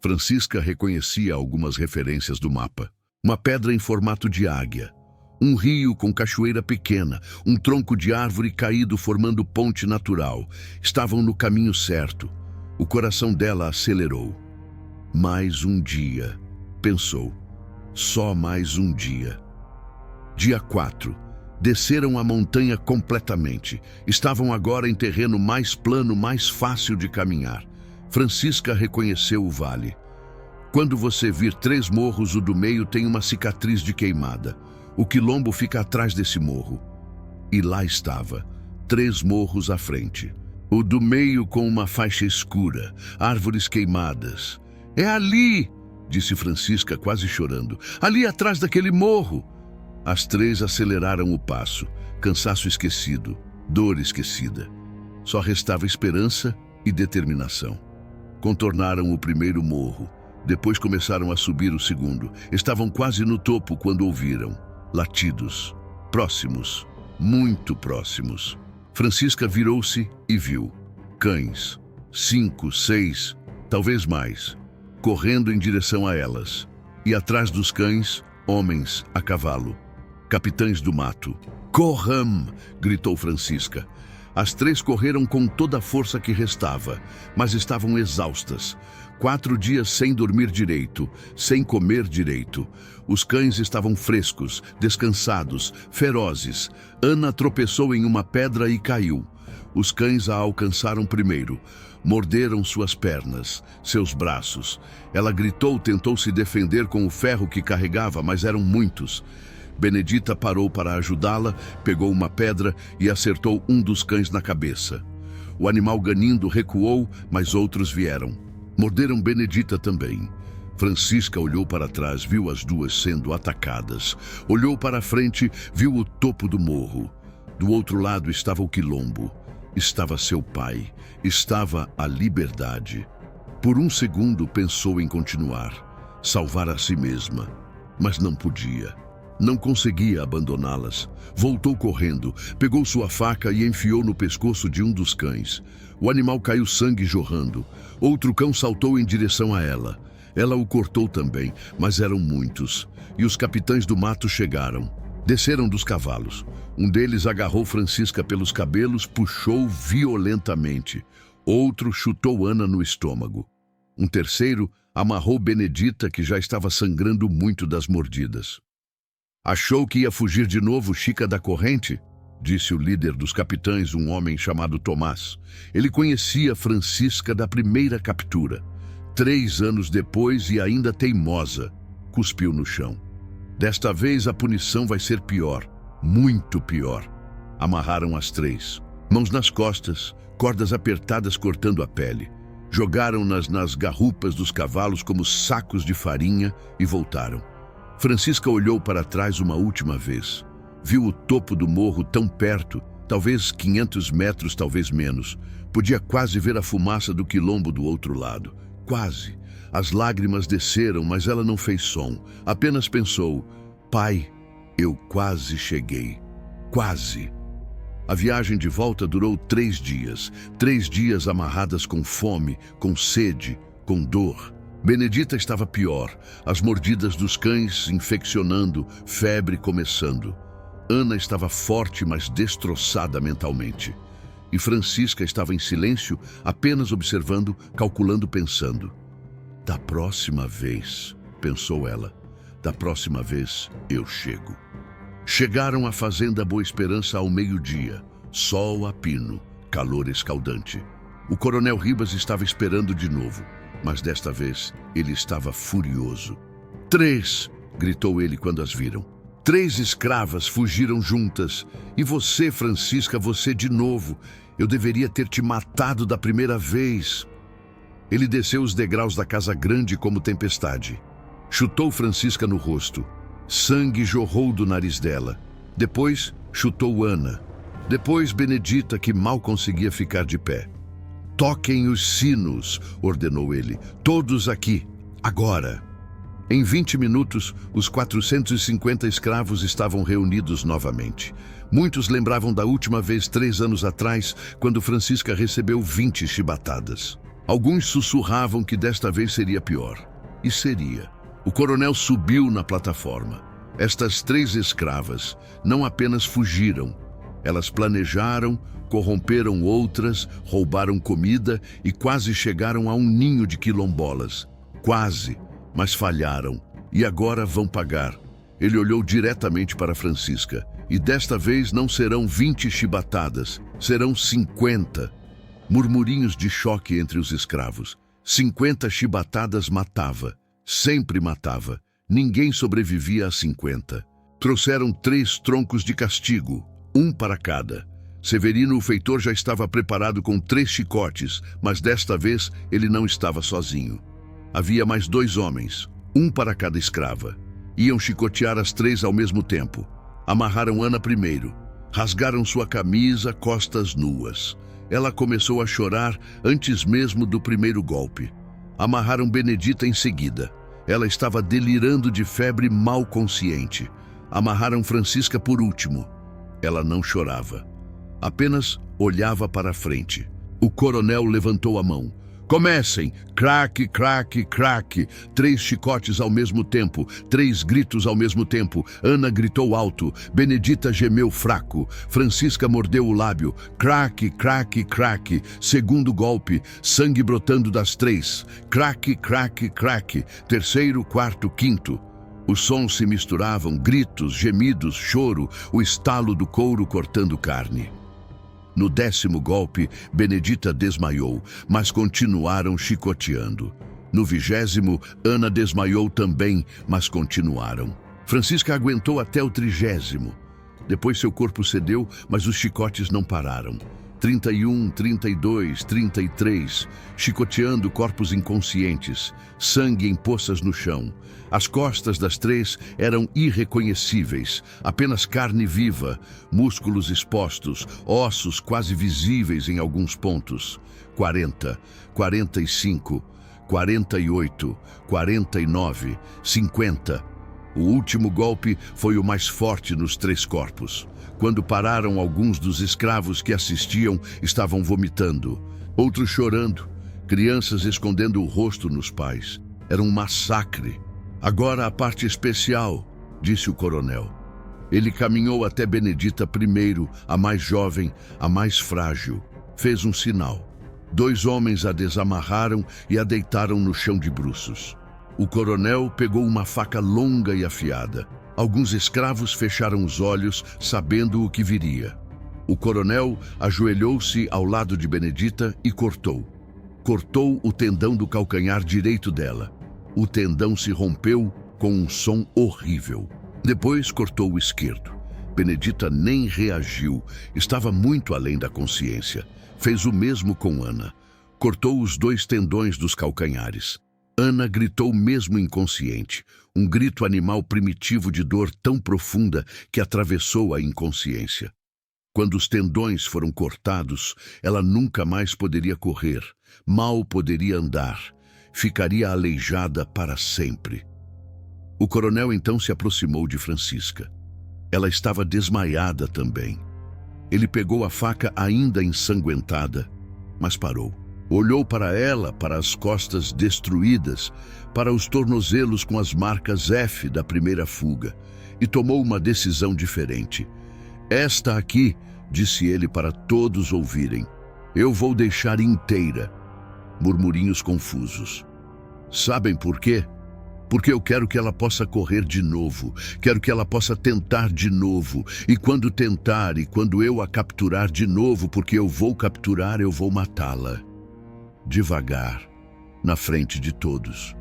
Francisca reconhecia algumas referências do mapa. Uma pedra em formato de águia, um rio com cachoeira pequena, um tronco de árvore caído formando ponte natural. Estavam no caminho certo. O coração dela acelerou. Mais um dia, pensou. Só mais um dia. Dia 4. Desceram a montanha completamente. Estavam agora em terreno mais plano, mais fácil de caminhar. Francisca reconheceu o vale. Quando você vir 3 morros, o do meio tem uma cicatriz de queimada. O quilombo fica atrás desse morro. E lá estava, 3 morros à frente. O do meio com uma faixa escura, árvores queimadas. É ali, disse Francisca quase chorando. Ali atrás daquele morro. As 3 aceleraram o passo, cansaço esquecido, dor esquecida. Só restava esperança e determinação. Contornaram o primeiro morro, depois começaram a subir o segundo. Estavam quase no topo quando ouviram latidos, próximos, muito próximos. Francisca virou-se e viu cães, 5, 6, talvez mais, correndo em direção a elas. E atrás dos cães, homens a cavalo, capitães do mato. Corram! Gritou Francisca. As 3 correram com toda a força que restava, mas estavam exaustas. 4 dias sem dormir direito, sem comer direito. Os cães estavam frescos, descansados, ferozes. Ana tropeçou em uma pedra e caiu. Os cães a alcançaram primeiro. Morderam suas pernas, seus braços. Ela gritou, tentou se defender com o ferro que carregava, mas eram muitos. Benedita parou para ajudá-la, pegou uma pedra e acertou um dos cães na cabeça. O animal ganindo recuou, mas outros vieram. Morderam Benedita também. Francisca olhou para trás, viu as 2 sendo atacadas. Olhou para a frente, viu o topo do morro. Do outro lado estava o quilombo. Estava seu pai. Estava a liberdade. Por um segundo pensou em continuar, salvar a si mesma, mas não podia. Não conseguia abandoná-las. Voltou correndo, pegou sua faca e enfiou no pescoço de um dos cães. O animal caiu sangue jorrando. Outro cão saltou em direção a ela. Ela o cortou também, mas eram muitos. E os capitães do mato chegaram. Desceram dos cavalos. Um deles agarrou Francisca pelos cabelos, puxou violentamente. Outro chutou Ana no estômago. Um terceiro amarrou Benedita, que já estava sangrando muito das mordidas. Achou que ia fugir de novo, Chica da corrente? Disse o líder dos capitães, um homem chamado Tomás. Ele conhecia Francisca da primeira captura. 3 anos depois e ainda teimosa, cuspiu no chão. Desta vez a punição vai ser pior, muito pior. Amarraram as 3, mãos nas costas, cordas apertadas cortando a pele. Jogaram-nas nas garrupas dos cavalos como sacos de farinha e voltaram. Francisca olhou para trás uma última vez. Viu o topo do morro tão perto, talvez 500 metros, talvez menos. Podia quase ver a fumaça do quilombo do outro lado. Quase. As lágrimas desceram, mas ela não fez som. Apenas pensou: pai, eu quase cheguei. Quase. A viagem de volta durou 3 dias. 3 dias amarradas com fome, com sede, com dor. Benedita estava pior, as mordidas dos cães infeccionando, febre começando. Ana estava forte, mas destroçada mentalmente. E Francisca estava em silêncio, apenas observando, calculando, pensando. Da próxima vez, pensou ela, da próxima vez eu chego. Chegaram à fazenda Boa Esperança ao meio-dia, sol a pino, calor escaldante. O coronel Ribas estava esperando de novo. Mas desta vez ele estava furioso. 3! Gritou ele quando as viram. 3 escravas fugiram juntas. E você, Francisca, você de novo. Eu deveria ter te matado da primeira vez. Ele desceu os degraus da casa grande como tempestade. Chutou Francisca no rosto. Sangue jorrou do nariz dela. Depois chutou Ana. Depois, Benedita, que mal conseguia ficar de pé. "Toquem os sinos", ordenou ele. "Todos aqui, agora." Em 20 minutos, os 450 escravos estavam reunidos novamente. Muitos lembravam da última vez 3 anos atrás, quando Francisca recebeu 20 chibatadas. Alguns sussurravam que desta vez seria pior. E seria. O coronel subiu na plataforma. Estas 3 escravas não apenas fugiram. Elas planejaram, corromperam outras, roubaram comida e quase chegaram a um ninho de quilombolas. Quase, mas falharam. E agora vão pagar. Ele olhou diretamente para Francisca. E desta vez não serão 20 chibatadas, serão 50. Murmurinhos de choque entre os escravos. 50 chibatadas matava. Sempre matava. Ninguém sobrevivia a 50. Trouxeram 3 troncos de castigo, um para cada. Severino, o feitor, já estava preparado com 3 chicotes, mas desta vez ele não estava sozinho. Havia mais 2 homens, um para cada escrava. Iam chicotear as 3 ao mesmo tempo. Amarraram Ana primeiro. Rasgaram sua camisa, costas nuas. Ela começou a chorar antes mesmo do primeiro golpe. Amarraram Benedita em seguida. Ela estava delirando de febre, mal consciente. Amarraram Francisca por último. Ela não chorava. Apenas olhava para a frente. O coronel levantou a mão. "Comecem! Craque, craque, craque!" 3 chicotes ao mesmo tempo, 3 gritos ao mesmo tempo. Ana gritou alto, Benedita gemeu fraco, Francisca mordeu o lábio. Craque, craque, craque. Segundo golpe, sangue brotando das 3. Craque, craque, craque. Terceiro, quarto, quinto. Os sons se misturavam, gritos, gemidos, choro, o estalo do couro cortando carne. No 10º golpe, Benedita desmaiou, mas continuaram chicoteando. No 20º, Ana desmaiou também, mas continuaram. Francisca aguentou até o 30º. Depois seu corpo cedeu, mas os chicotes não pararam. 31, 32, 33, chicoteando corpos inconscientes, sangue em poças no chão. As costas das 3 eram irreconhecíveis, apenas carne viva, músculos expostos, ossos quase visíveis em alguns pontos. 40, 45, 48, 49, 50. O último golpe foi o mais forte nos 3 corpos. Quando pararam, alguns dos escravos que assistiam estavam vomitando, outros chorando, crianças escondendo o rosto nos pais. Era um massacre. "Agora a parte especial", disse o coronel. Ele caminhou até Benedita primeiro, a mais jovem, a mais frágil. Fez um sinal. 2 homens a desamarraram e a deitaram no chão de bruços. O coronel pegou uma faca longa e afiada. Alguns escravos fecharam os olhos, sabendo o que viria. O coronel ajoelhou-se ao lado de Benedita e cortou. Cortou o tendão do calcanhar direito dela. O tendão se rompeu com um som horrível. Depois cortou o esquerdo. Benedita nem reagiu, estava muito além da consciência. Fez o mesmo com Ana. Cortou os 2 tendões dos calcanhares. Ana gritou mesmo inconsciente, um grito animal primitivo de dor tão profunda que atravessou a inconsciência. Quando os tendões foram cortados, ela nunca mais poderia correr, mal poderia andar, ficaria aleijada para sempre. O coronel então se aproximou de Francisca. Ela estava desmaiada também. Ele pegou a faca ainda ensanguentada, mas parou. Olhou para ela, para as costas destruídas, para os tornozelos com as marcas F da primeira fuga, e tomou uma decisão diferente. "Esta aqui", disse ele para todos ouvirem, "eu vou deixar inteira." Murmurinhos confusos. "Sabem por quê? Porque eu quero que ela possa correr de novo, quero que ela possa tentar de novo, e quando tentar, e quando eu a capturar de novo, porque eu vou capturar, eu vou matá-la. Devagar, na frente de todos.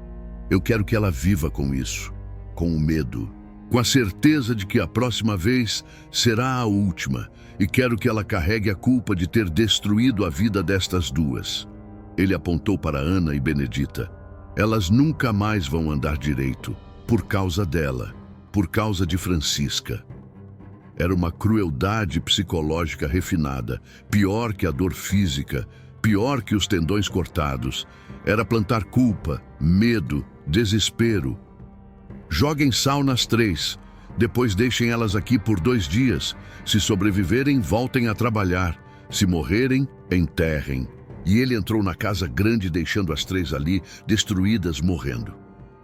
Eu quero que ela viva com isso, com o medo, com a certeza de que a próxima vez será a última, e quero que ela carregue a culpa de ter destruído a vida destas 2. Ele apontou para Ana e Benedita. "Elas nunca mais vão andar direito, por causa dela, por causa de Francisca." Era uma crueldade psicológica refinada, pior que a dor física, pior que os tendões cortados. Era plantar culpa, medo, desespero. Joguem sal nas 3, depois deixem elas aqui por 2 dias. Se sobreviverem, voltem a trabalhar. Se morrerem, enterrem. E ele entrou na casa grande, deixando as 3 ali, destruídas, morrendo.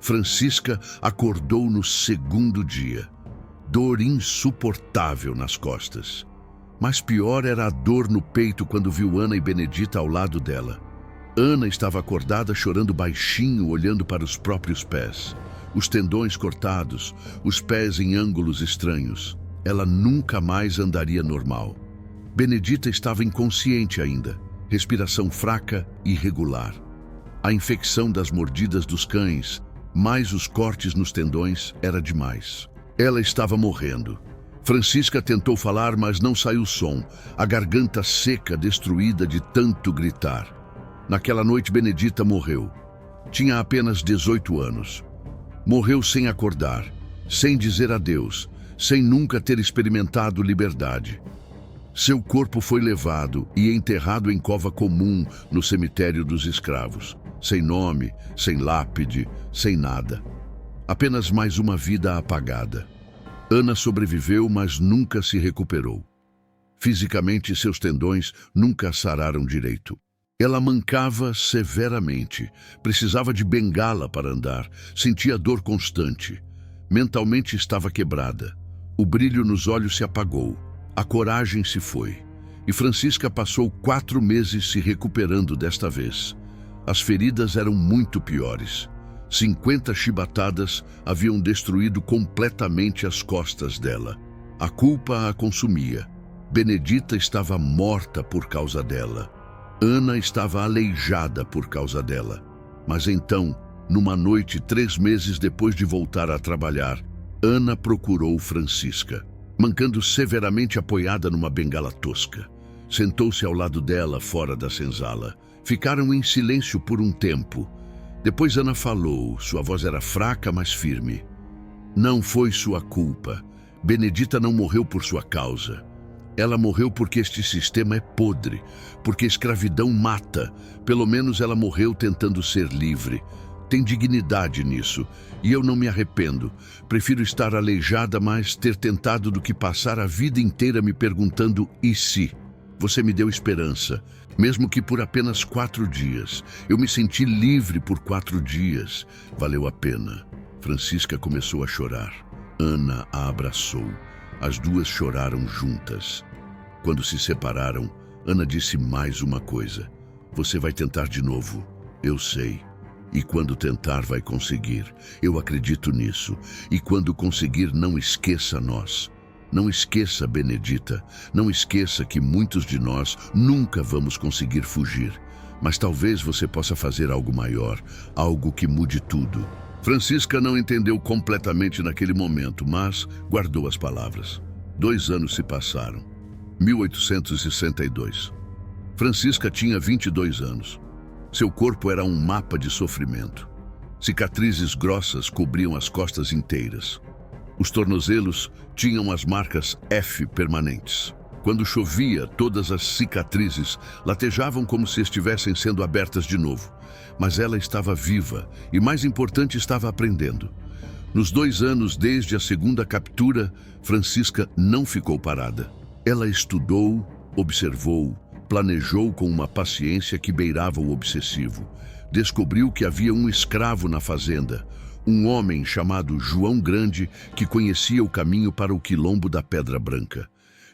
Francisca acordou no 2º dia. Dor insuportável nas costas. Mas pior era a dor no peito quando viu Ana e Benedita ao lado dela. Ana estava acordada, chorando baixinho, olhando para os próprios pés. Os tendões cortados, os pés em ângulos estranhos. Ela nunca mais andaria normal. Benedita estava inconsciente ainda, respiração fraca e irregular. A infecção das mordidas dos cães, mais os cortes nos tendões, era demais. Ela estava morrendo. Francisca tentou falar, mas não saiu som, a garganta seca, destruída de tanto gritar. Naquela noite, Benedita morreu. Tinha apenas 18 anos. Morreu sem acordar, sem dizer adeus, sem nunca ter experimentado liberdade. Seu corpo foi levado e enterrado em cova comum no cemitério dos escravos, sem nome, sem lápide, sem nada. Apenas mais uma vida apagada. Ana sobreviveu, mas nunca se recuperou. Fisicamente, seus tendões nunca sararam direito. Ela mancava severamente, precisava de bengala para andar, sentia dor constante. Mentalmente estava quebrada. O brilho nos olhos se apagou, a coragem se foi. E Francisca passou 4 meses se recuperando desta vez. As feridas eram muito piores. 50 chibatadas haviam destruído completamente as costas dela. A culpa a consumia. Benedita estava morta por causa dela. Ana estava aleijada por causa dela. Mas então, numa noite 3 meses depois de voltar a trabalhar, Ana procurou Francisca, mancando severamente apoiada numa bengala tosca. Sentou-se ao lado dela, fora da senzala. Ficaram em silêncio por um tempo. Depois Ana falou, sua voz era fraca, mas firme. Não foi sua culpa. Benedita não morreu por sua causa. Ela morreu porque este sistema é podre, porque a escravidão mata. Pelo menos ela morreu tentando ser livre. Tem dignidade nisso, e eu não me arrependo. Prefiro estar aleijada, mas ter tentado do que passar a vida inteira me perguntando e se. Você me deu esperança, mesmo que por apenas 4 dias. Eu me senti livre por 4 dias. Valeu a pena. Francisca começou a chorar. Ana a abraçou. As duas choraram juntas. Quando se separaram, Ana disse mais uma coisa. Você vai tentar de novo. Eu sei. E quando tentar, vai conseguir. Eu acredito nisso. E quando conseguir, não esqueça nós. Não esqueça, Benedita. Não esqueça que muitos de nós nunca vamos conseguir fugir. Mas talvez você possa fazer algo maior, algo que mude tudo. Francisca não entendeu completamente naquele momento, mas guardou as palavras. 2 anos se passaram. 1862. Francisca tinha 22 anos. Seu corpo era um mapa de sofrimento. Cicatrizes grossas cobriam as costas inteiras. Os tornozelos tinham as marcas F permanentes. Quando chovia, todas as cicatrizes latejavam como se estivessem sendo abertas de novo. Mas ela estava viva e, mais importante, estava aprendendo. Nos 2 anos desde a segunda captura, Francisca não ficou parada. Ela estudou, observou, planejou com uma paciência que beirava o obsessivo. Descobriu que havia um escravo na fazenda, um homem chamado João Grande que conhecia o caminho para o quilombo da Pedra Branca.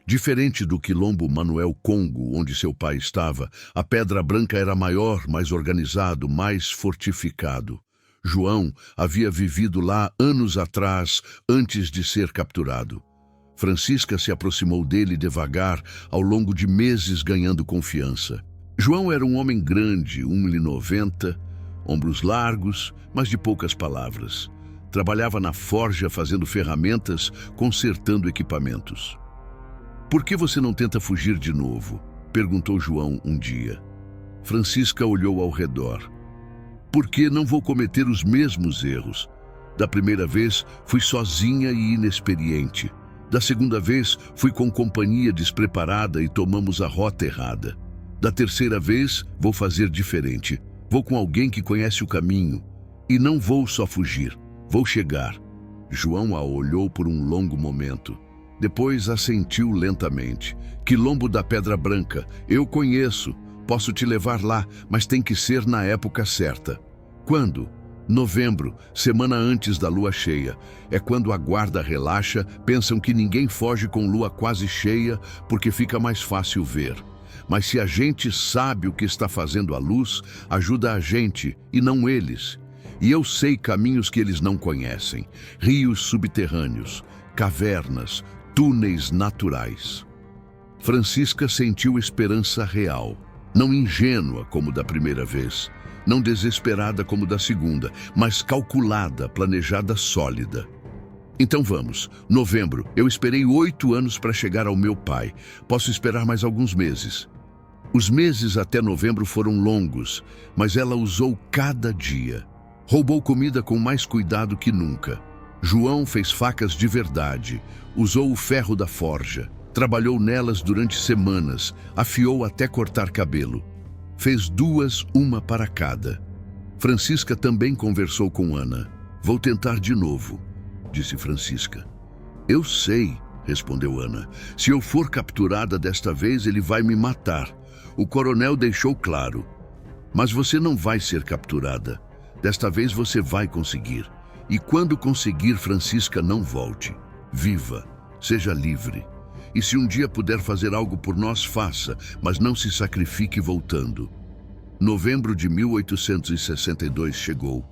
Diferente do quilombo Manuel Congo, onde seu pai estava, a Pedra Branca era maior, mais organizado, mais fortificado. João havia vivido lá anos atrás, antes de ser capturado. Francisca se aproximou dele devagar, ao longo de meses ganhando confiança. João era um homem grande, 1,90 m, ombros largos, mas de poucas palavras. Trabalhava na forja fazendo ferramentas, consertando equipamentos. Por que você não tenta fugir de novo? Perguntou João um dia. Francisca olhou ao redor. Porque não vou cometer os mesmos erros. Da primeira vez, fui sozinha e inexperiente. Da segunda vez, fui com companhia despreparada e tomamos a rota errada. Da terceira vez, vou fazer diferente. Vou com alguém que conhece o caminho. E não vou só fugir, vou chegar. João a olhou por um longo momento. Depois assentiu lentamente. Quilombo da Pedra Branca, eu conheço. Posso te levar lá, mas tem que ser na época certa. Quando? Novembro, semana antes da lua cheia. É quando a guarda relaxa, pensam que ninguém foge com lua quase cheia, porque fica mais fácil ver. Mas se a gente sabe o que está fazendo a luz, ajuda a gente e não eles. E eu sei caminhos que eles não conhecem, rios subterrâneos, cavernas, túneis naturais. Francisca sentiu esperança real, não ingênua como da primeira vez, não desesperada como da segunda, mas calculada, planejada, sólida. Então vamos. Novembro, eu esperei 8 anos para chegar ao meu pai. Posso esperar mais alguns meses. Os meses até novembro foram longos, mas ela usou cada dia. Roubou comida com mais cuidado que nunca. João fez facas de verdade, usou o ferro da forja, trabalhou nelas durante semanas, afiou até cortar cabelo. Fez 2, uma para cada. Francisca também conversou com Ana. Vou tentar de novo, disse Francisca. Eu sei, respondeu Ana. Se eu for capturada desta vez, ele vai me matar. O coronel deixou claro. Mas você não vai ser capturada. Desta vez você vai conseguir. E quando conseguir, Francisca, não volte. Viva, seja livre. E se um dia puder fazer algo por nós, faça, mas não se sacrifique voltando. Novembro de 1862 chegou.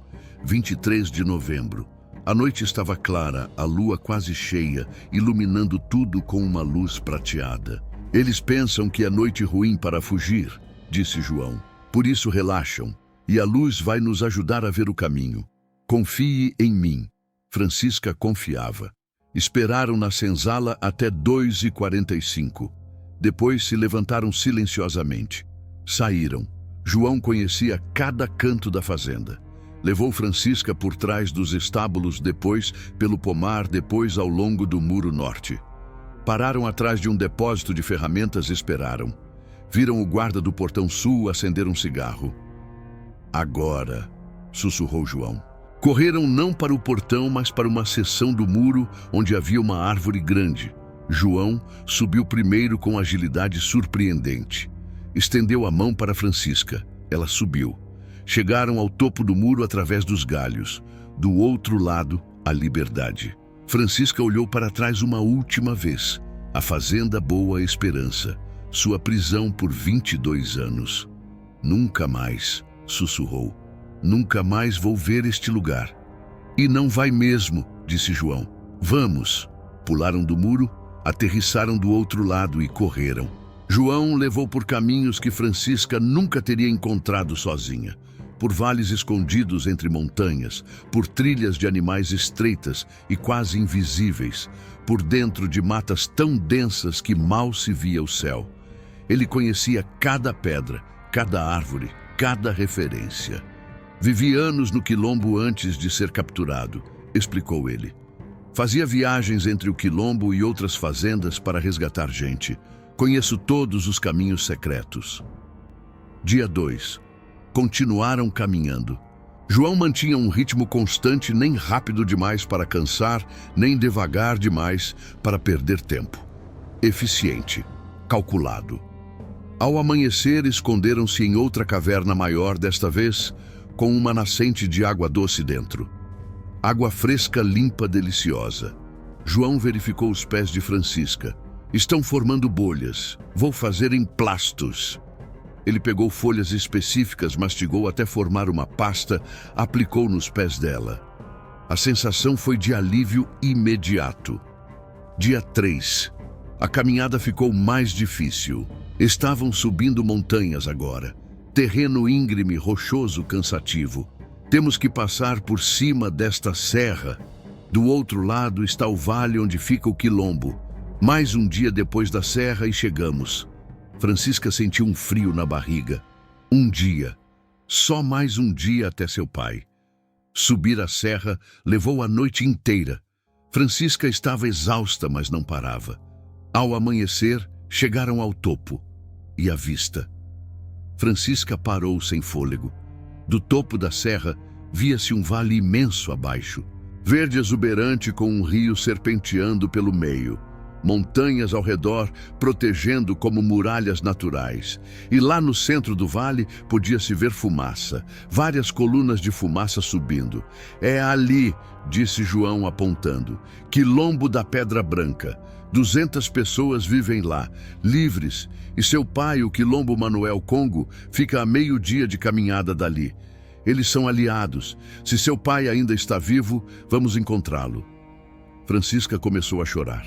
23 de novembro. A noite estava clara, a lua quase cheia, iluminando tudo com uma luz prateada. Eles pensam que é noite ruim para fugir, disse João. Por isso relaxam, e a luz vai nos ajudar a ver o caminho. Confie em mim. Francisca confiava. Esperaram na senzala até 2h45. Depois se levantaram silenciosamente. Saíram. João conhecia cada canto da fazenda. Levou Francisca por trás dos estábulos, depois pelo pomar, depois ao longo do muro norte. Pararam atrás de um depósito de ferramentas e esperaram. Viram o guarda do portão sul acender um cigarro. Agora, sussurrou João. Correram não para o portão, mas para uma seção do muro onde havia uma árvore grande. João subiu primeiro com agilidade surpreendente. Estendeu a mão para Francisca. Ela subiu. Chegaram ao topo do muro através dos galhos. Do outro lado, a liberdade. Francisca olhou para trás uma última vez. A fazenda Boa Esperança. Sua prisão por 22 anos. Nunca mais, sussurrou. Nunca mais vou ver este lugar. E não vai mesmo, disse João. Vamos. Pularam do muro, aterrissaram do outro lado e correram. João levou por caminhos que Francisca nunca teria encontrado sozinha. Por vales escondidos entre montanhas, por trilhas de animais estreitas e quase invisíveis, por dentro de matas tão densas que mal se via o céu. Ele conhecia cada pedra, cada árvore, cada referência. Vivi anos no quilombo antes de ser capturado, explicou ele. Fazia viagens entre o quilombo e outras fazendas para resgatar gente. Conheço todos os caminhos secretos. Dia 2. Continuaram caminhando. João mantinha um ritmo constante, nem rápido demais para cansar, nem devagar demais para perder tempo. Eficiente, calculado. Ao amanhecer, esconderam-se em outra caverna maior, desta vez com uma nascente de água doce dentro. Água fresca, limpa, deliciosa. João verificou os pés de Francisca. Estão formando bolhas. Vou fazer emplastos. Ele pegou folhas específicas, mastigou até formar uma pasta, aplicou nos pés dela. A sensação foi de alívio imediato. Dia 3. A caminhada ficou mais difícil. Estavam subindo montanhas agora. Terreno íngreme, rochoso, cansativo. Temos que passar por cima desta serra. Do outro lado está o vale onde fica o quilombo. Mais um dia depois da serra e chegamos. Francisca sentiu um frio na barriga. Um dia. Só mais um dia até seu pai. Subir a serra levou a noite inteira. Francisca estava exausta, mas não parava. Ao amanhecer, chegaram ao topo e à vista. Francisca parou sem fôlego. Do topo da serra, via-se um vale imenso abaixo, verde exuberante com um rio serpenteando pelo meio. Montanhas ao redor, protegendo como muralhas naturais. E lá no centro do vale podia-se ver fumaça, várias colunas de fumaça subindo. É ali, disse João apontando, Quilombo da Pedra Branca. 200 pessoas vivem lá, livres, e seu pai, o Quilombo Manuel Congo, fica a meio-dia de caminhada dali. Eles são aliados. Se seu pai ainda está vivo, vamos encontrá-lo. Francisca começou a chorar.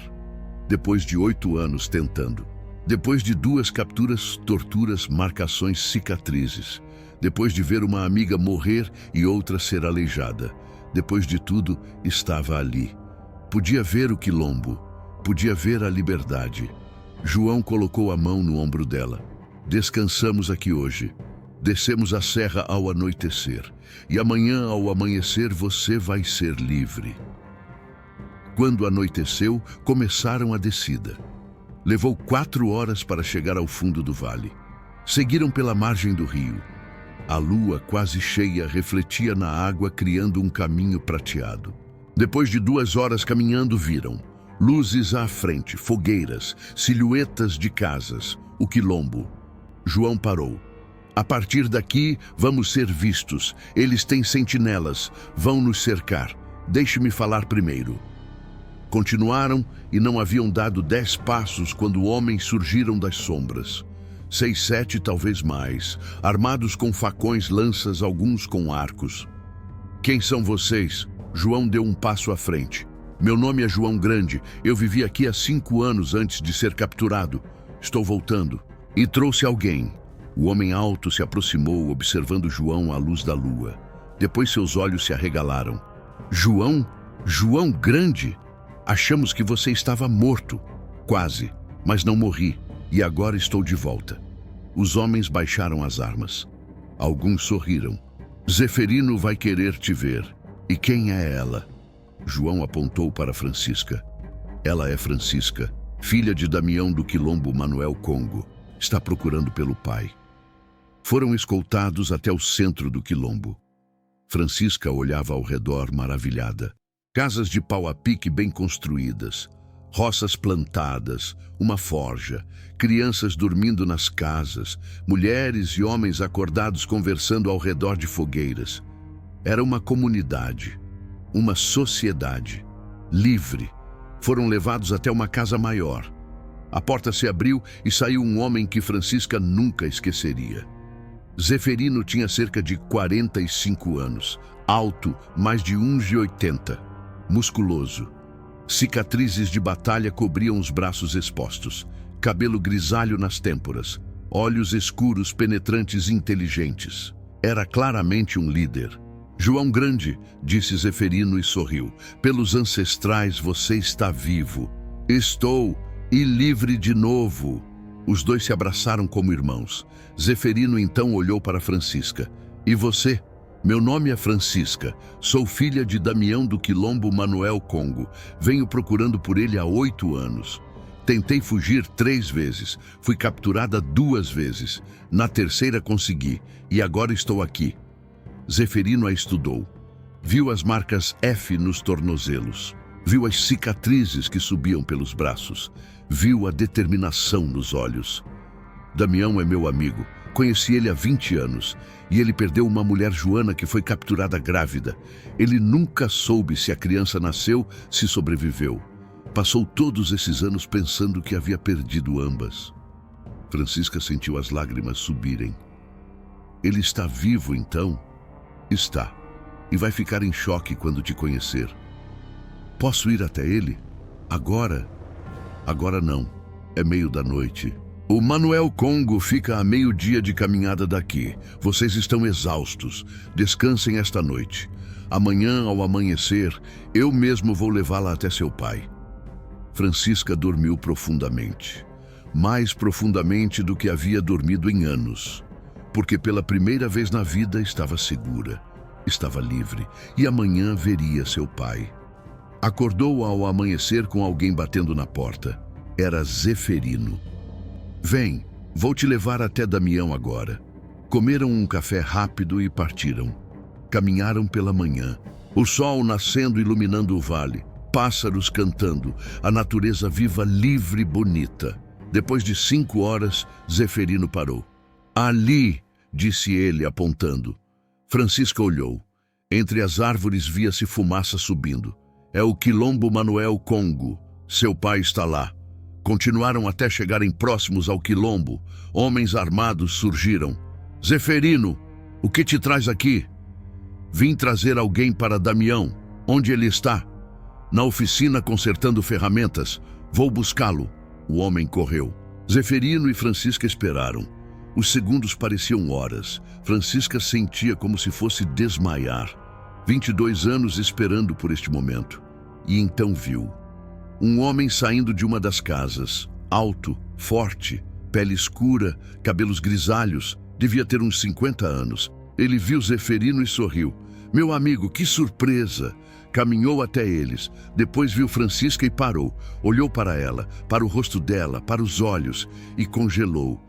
Depois de 8 anos tentando. Depois de 2 capturas, torturas, marcações, cicatrizes. Depois de ver uma amiga morrer e outra ser aleijada. Depois de tudo, estava ali. Podia ver o Quilombo. Podia ver a liberdade. João colocou a mão no ombro dela. Descansamos aqui hoje. Descemos a serra ao anoitecer. E amanhã, ao amanhecer, você vai ser livre. Quando anoiteceu, começaram a descida. Levou 4 horas para chegar ao fundo do vale. Seguiram pela margem do rio. A lua, quase cheia, refletia na água, criando um caminho prateado. Depois de 2 horas caminhando, viram luzes à frente, fogueiras, silhuetas de casas, o Quilombo. João parou. A partir daqui, vamos ser vistos. Eles têm sentinelas, vão nos cercar. Deixe-me falar primeiro. Continuaram e não haviam dado 10 passos quando homens surgiram das sombras. 6, 7, talvez mais, armados com facões, lanças, alguns com arcos. Quem são vocês? João deu um passo à frente. Meu nome é João Grande. Eu vivi aqui há 5 anos antes de ser capturado. Estou voltando. E trouxe alguém. O homem alto se aproximou, observando João à luz da lua. Depois seus olhos se arregalaram. João? João Grande? Achamos que você estava morto. Quase, mas não morri. E agora estou de volta. Os homens baixaram as armas. Alguns sorriram. Zeferino vai querer te ver. E quem é ela? João apontou para Francisca. Ela é Francisca, filha de Damião do Quilombo Manuel Congo. Está procurando pelo pai. Foram escoltados até o centro do Quilombo. Francisca olhava ao redor maravilhada. Casas de pau a pique bem construídas, roças plantadas, uma forja, crianças dormindo nas casas, mulheres e homens acordados conversando ao redor de fogueiras. Era uma comunidade, uma sociedade, livre. Foram levados até uma casa maior. A porta se abriu e saiu um homem que Francisca nunca esqueceria. Zeferino tinha cerca de 45 anos, alto, mais de 1,80 m. Musculoso. Cicatrizes de batalha cobriam os braços expostos, cabelo grisalho nas têmporas, olhos escuros, penetrantes e inteligentes. Era claramente um líder. João Grande, disse Zeferino e sorriu. Pelos ancestrais você está vivo. Estou, e livre de novo. Os dois se abraçaram como irmãos. Zeferino então olhou para Francisca. E você? Meu nome é Francisca, sou filha de Damião do Quilombo Manuel Congo. Venho procurando por ele há 8 anos. Tentei fugir 3 vezes, fui capturada 2 vezes. Na terceira consegui, e agora estou aqui. Zeferino a estudou. Viu as marcas F nos tornozelos. Viu as cicatrizes que subiam pelos braços. Viu a determinação nos olhos. Damião é meu amigo. Conheci ele há 20 anos e ele perdeu uma mulher Joana que foi capturada grávida. Ele nunca soube se a criança nasceu, se sobreviveu. Passou todos esses anos pensando que havia perdido ambas. Francisca sentiu as lágrimas subirem. Ele está vivo, então? Está. E vai ficar em choque quando te conhecer. Posso ir até ele? Agora? Agora não. É meio da noite. O Manuel Congo fica a meio-dia de caminhada daqui. Vocês estão exaustos. Descansem esta noite. Amanhã, ao amanhecer, eu mesmo vou levá-la até seu pai. Francisca dormiu profundamente. Mais profundamente do que havia dormido em anos. Porque pela primeira vez na vida estava segura. Estava livre. E amanhã veria seu pai. Acordou ao amanhecer com alguém batendo na porta. Era Zeferino. Vem, vou te levar até Damião agora. Comeram um café rápido e partiram. Caminharam pela manhã. O sol nascendo iluminando o vale. Pássaros cantando. A natureza viva, livre e bonita. Depois de 5 horas, Zeferino parou. Ali, disse ele, apontando. Francisca olhou. Entre as árvores via-se fumaça subindo. É o quilombo Manuel Congo. Seu pai está lá. Continuaram até chegarem próximos ao quilombo. Homens armados surgiram. Zeferino, o que te traz aqui? Vim trazer alguém para Damião. Onde ele está? Na oficina consertando ferramentas. Vou buscá-lo. O homem correu. Zeferino e Francisca esperaram. Os segundos pareciam horas. Francisca sentia como se fosse desmaiar. 22 anos esperando por este momento. E então viu. Um homem saindo de uma das casas. Alto, forte, pele escura, cabelos grisalhos. Devia ter uns 50 anos. Ele viu Zeferino e sorriu. Meu amigo, que surpresa! Caminhou até eles. Depois viu Francisca e parou. Olhou para ela, para o rosto dela, para os olhos e congelou.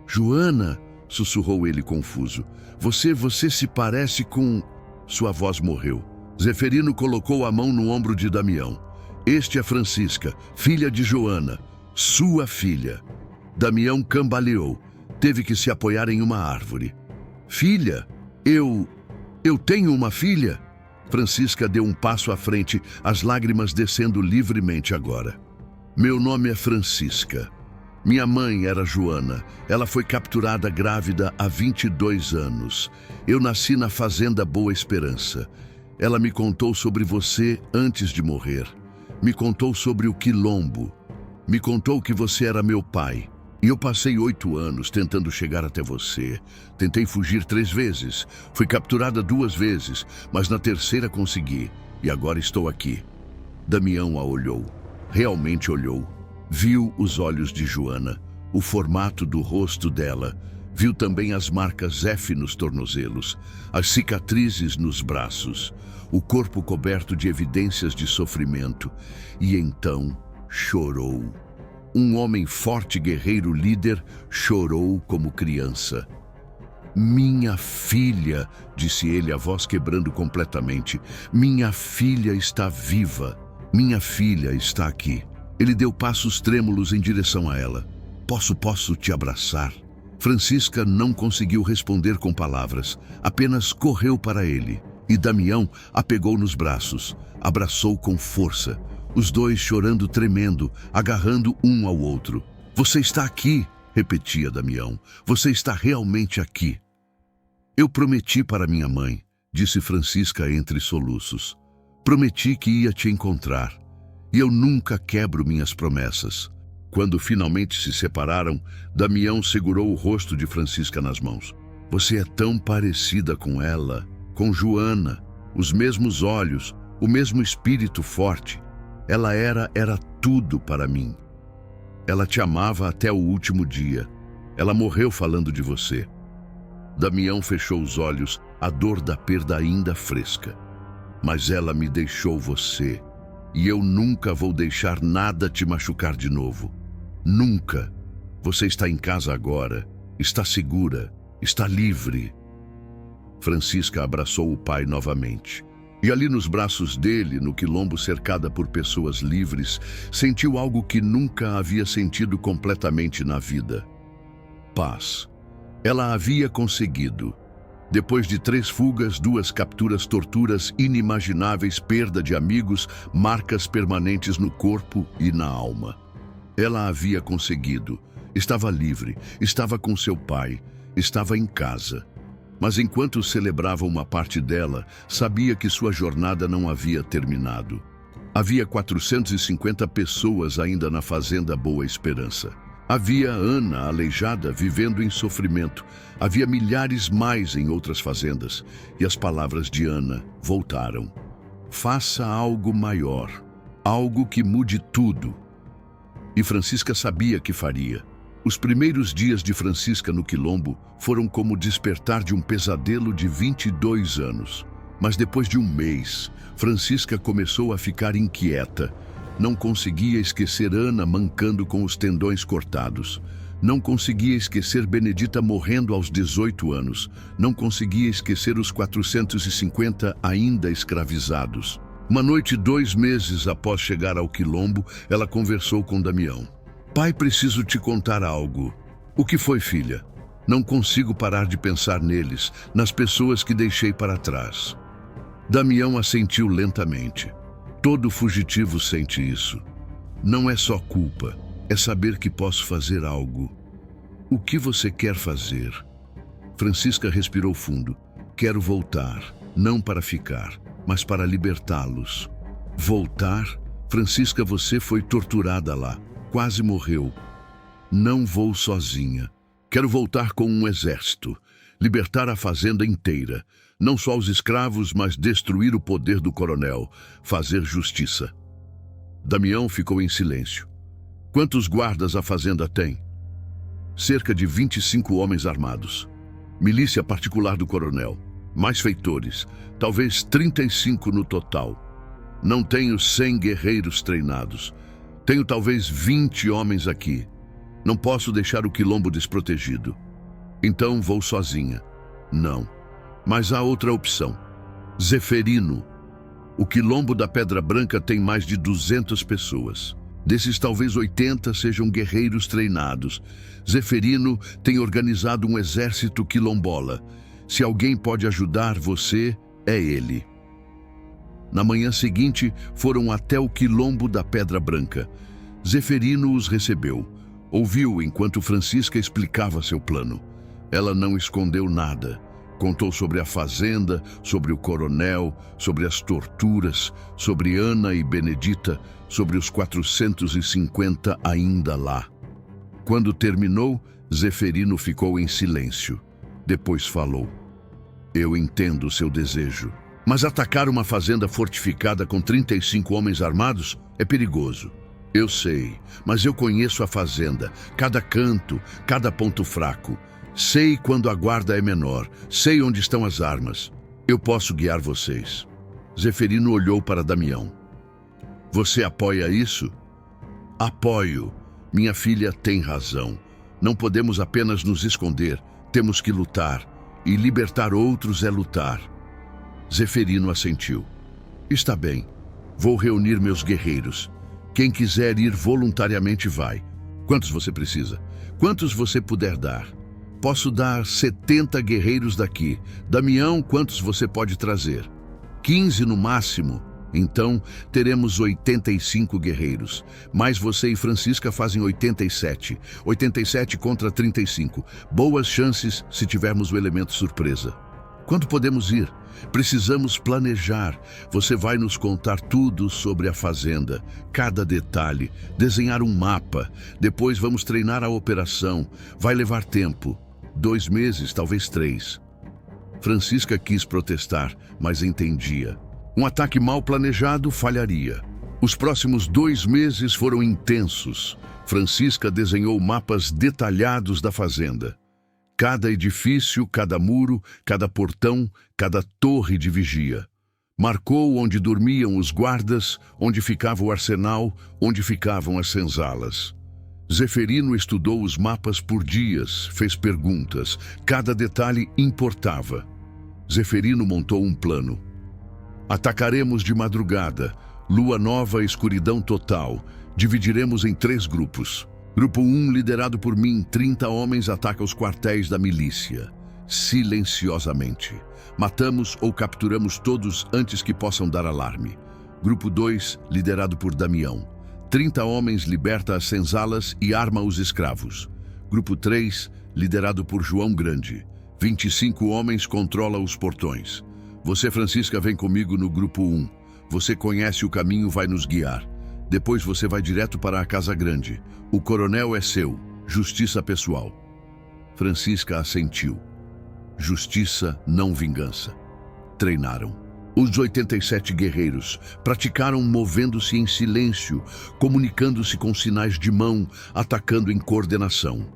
Joana, sussurrou ele confuso. Você se parece com... Sua voz morreu. Zeferino colocou a mão no ombro de Damião. Este é Francisca, filha de Joana, sua filha. Damião cambaleou. Teve que se apoiar em uma árvore. Filha? Eu tenho uma filha? Francisca deu um passo à frente, as lágrimas descendo livremente agora. Meu nome é Francisca. Minha mãe era Joana. Ela foi capturada grávida há 22 anos. Eu nasci na fazenda Boa Esperança. Ela me contou sobre você antes de morrer. Me contou sobre o quilombo. Me contou que você era meu pai. E eu passei 8 anos tentando chegar até você. Tentei fugir 3 vezes. Fui capturada 2 vezes, mas na terceira consegui. E agora estou aqui. Damião a olhou. Realmente olhou. Viu os olhos de Joana, o formato do rosto dela. Viu também as marcas F nos tornozelos, as cicatrizes nos braços, o corpo coberto de evidências de sofrimento. E então chorou. Um homem forte, guerreiro, líder, chorou como criança. Minha filha, disse ele, a voz quebrando completamente. Minha filha está viva. Minha filha está aqui. Ele deu passos trêmulos em direção a ela. Posso te abraçar? Francisca não conseguiu responder com palavras, apenas correu para ele. E Damião a pegou nos braços, abraçou com força. Os dois chorando, tremendo, agarrando um ao outro. Você está aqui, repetia Damião. Você está realmente aqui. Eu prometi para minha mãe, disse Francisca entre soluços. Prometi que ia te encontrar. E eu nunca quebro minhas promessas. Quando finalmente se separaram, Damião segurou o rosto de Francisca nas mãos. Você é tão parecida com ela, com Joana, os mesmos olhos, o mesmo espírito forte. Ela era tudo para mim. Ela te amava até o último dia. Ela morreu falando de você. Damião fechou os olhos, a dor da perda ainda fresca. Mas ela me deixou você. E eu nunca vou deixar nada te machucar de novo. Nunca. Você está em casa agora. Está segura. Está livre. Francisca abraçou o pai novamente. E ali nos braços dele, no quilombo cercada por pessoas livres, sentiu algo que nunca havia sentido completamente na vida. Paz. Ela havia conseguido. Depois de 3 fugas, 2 capturas, torturas inimagináveis, perda de amigos, marcas permanentes no corpo e na alma. Ela havia conseguido. Estava livre, estava com seu pai, estava em casa. Mas enquanto celebrava uma parte dela, sabia que sua jornada não havia terminado. Havia 450 pessoas ainda na fazenda Boa Esperança. Havia Ana, aleijada, vivendo em sofrimento. Havia milhares mais em outras fazendas. E as palavras de Ana voltaram. Faça algo maior, algo que mude tudo. E Francisca sabia que faria. Os primeiros dias de Francisca no quilombo foram como o despertar de um pesadelo de 22 anos. Mas depois de um mês, Francisca começou a ficar inquieta. Não conseguia esquecer Ana mancando com os tendões cortados. Não conseguia esquecer Benedita morrendo aos 18 anos. Não conseguia esquecer os 450 ainda escravizados. Uma noite, 2 meses após chegar ao quilombo, ela conversou com Damião. Pai, preciso te contar algo. O que foi, filha? Não consigo parar de pensar neles, nas pessoas que deixei para trás. Damião assentiu lentamente. Todo fugitivo sente isso. Não é só culpa, é saber que posso fazer algo. O que você quer fazer? Francisca respirou fundo. Quero voltar, não para ficar, mas para libertá-los. Voltar? Francisca, você foi torturada lá, quase morreu. Não vou sozinha. Quero voltar com um exército, libertar a fazenda inteira. Não só os escravos, mas destruir o poder do coronel, fazer justiça. Damião ficou em silêncio. Quantos guardas a fazenda tem? Cerca de 25 homens armados. Milícia particular do coronel. Mais feitores, talvez 35 no total. Não tenho 100 guerreiros treinados. Tenho talvez 20 homens aqui. Não posso deixar o quilombo desprotegido. Então vou sozinha. Não. Mas há outra opção. Zeferino. O quilombo da Pedra Branca tem mais de 200 pessoas. Desses, talvez 80 sejam guerreiros treinados. Zeferino tem organizado um exército quilombola. Se alguém pode ajudar você, é ele. Na manhã seguinte, foram até o quilombo da Pedra Branca. Zeferino os recebeu. Ouviu enquanto Francisca explicava seu plano. Ela não escondeu nada. Contou sobre a fazenda, sobre o coronel, sobre as torturas, sobre Ana e Benedita, sobre os 450 ainda lá. Quando terminou, Zeferino ficou em silêncio. Depois falou. Eu entendo o seu desejo. Mas atacar uma fazenda fortificada com 35 homens armados é perigoso. Eu sei, mas eu conheço a fazenda, cada canto, cada ponto fraco. Sei quando a guarda é menor, sei onde estão as armas. Eu posso guiar vocês. Zeferino olhou para Damião. Você apoia isso? Apoio. Minha filha tem razão. Não podemos apenas nos esconder, temos que lutar. E libertar outros é lutar. Zeferino assentiu. Está bem. Vou reunir meus guerreiros. Quem quiser ir voluntariamente vai. Quantos você precisa? Quantos você puder dar? Posso dar 70 guerreiros daqui. Damião, quantos você pode trazer? 15 no máximo. Então, teremos 85 guerreiros. Mais você e Francisca fazem 87. 87 contra 35. Boas chances se tivermos o elemento surpresa. Quando podemos ir? Precisamos planejar. Você vai nos contar tudo sobre a fazenda, cada detalhe, desenhar um mapa. Depois vamos treinar a operação. Vai levar tempo. 2 meses, talvez 3. Francisca quis protestar, mas entendia. Um ataque mal planejado falharia. Os próximos 2 meses foram intensos. Francisca desenhou mapas detalhados da fazenda. Cada edifício, cada muro, cada portão, cada torre de vigia. Marcou onde dormiam os guardas, onde ficava o arsenal, onde ficavam as senzalas. Zeferino estudou os mapas por dias, fez perguntas. Cada detalhe importava. Zeferino montou um plano. Atacaremos de madrugada, lua nova, escuridão total. Dividiremos em 3 grupos. Grupo 1, liderado por mim, 30 homens ataca os quartéis da milícia. Silenciosamente. Matamos ou capturamos todos antes que possam dar alarme. Grupo 2, liderado por Damião. 30 homens liberta as senzalas e arma os escravos. Grupo 3, liderado por João Grande. 25 homens controla os portões. Você, Francisca, vem comigo no grupo 1. Você conhece o caminho, vai nos guiar. Depois você vai direto para a Casa Grande. O coronel é seu. Justiça pessoal. Francisca assentiu. Justiça, não vingança. Treinaram. Os 87 guerreiros praticaram movendo-se em silêncio, comunicando-se com sinais de mão, atacando em coordenação.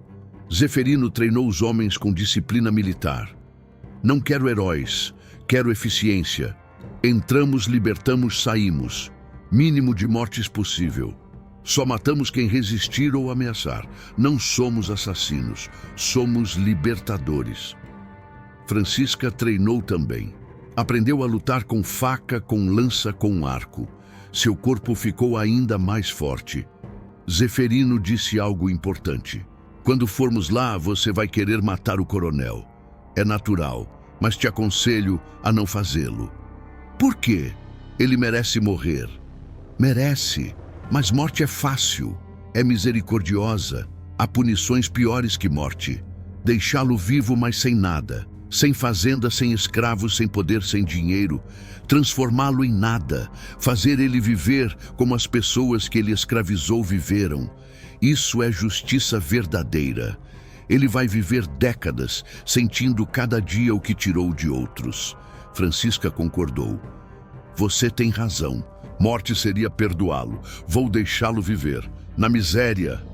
Zeferino treinou os homens com disciplina militar. Não quero heróis, Quero eficiência. Entramos, libertamos, saímos. Mínimo de mortes possível. Só matamos quem resistir ou ameaçar. Não somos assassinos, somos libertadores. Francisca treinou também. Aprendeu a lutar com faca, com lança, com arco. Seu corpo ficou ainda mais forte. Zeferino disse algo importante. Quando formos lá, você vai querer matar o coronel. É natural, mas te aconselho a não fazê-lo. Por quê? Ele merece morrer. Merece, mas morte é fácil, é misericordiosa. Há punições piores que morte. Deixá-lo vivo, mas sem nada. Sem fazenda, sem escravos, sem poder, sem dinheiro. Transformá-lo em nada. Fazer ele viver como as pessoas que ele escravizou viveram. Isso é justiça verdadeira. Ele vai viver décadas, sentindo cada dia o que tirou de outros. Francisca concordou. Você tem razão. Morte seria perdoá-lo. Vou deixá-lo viver. Na miséria.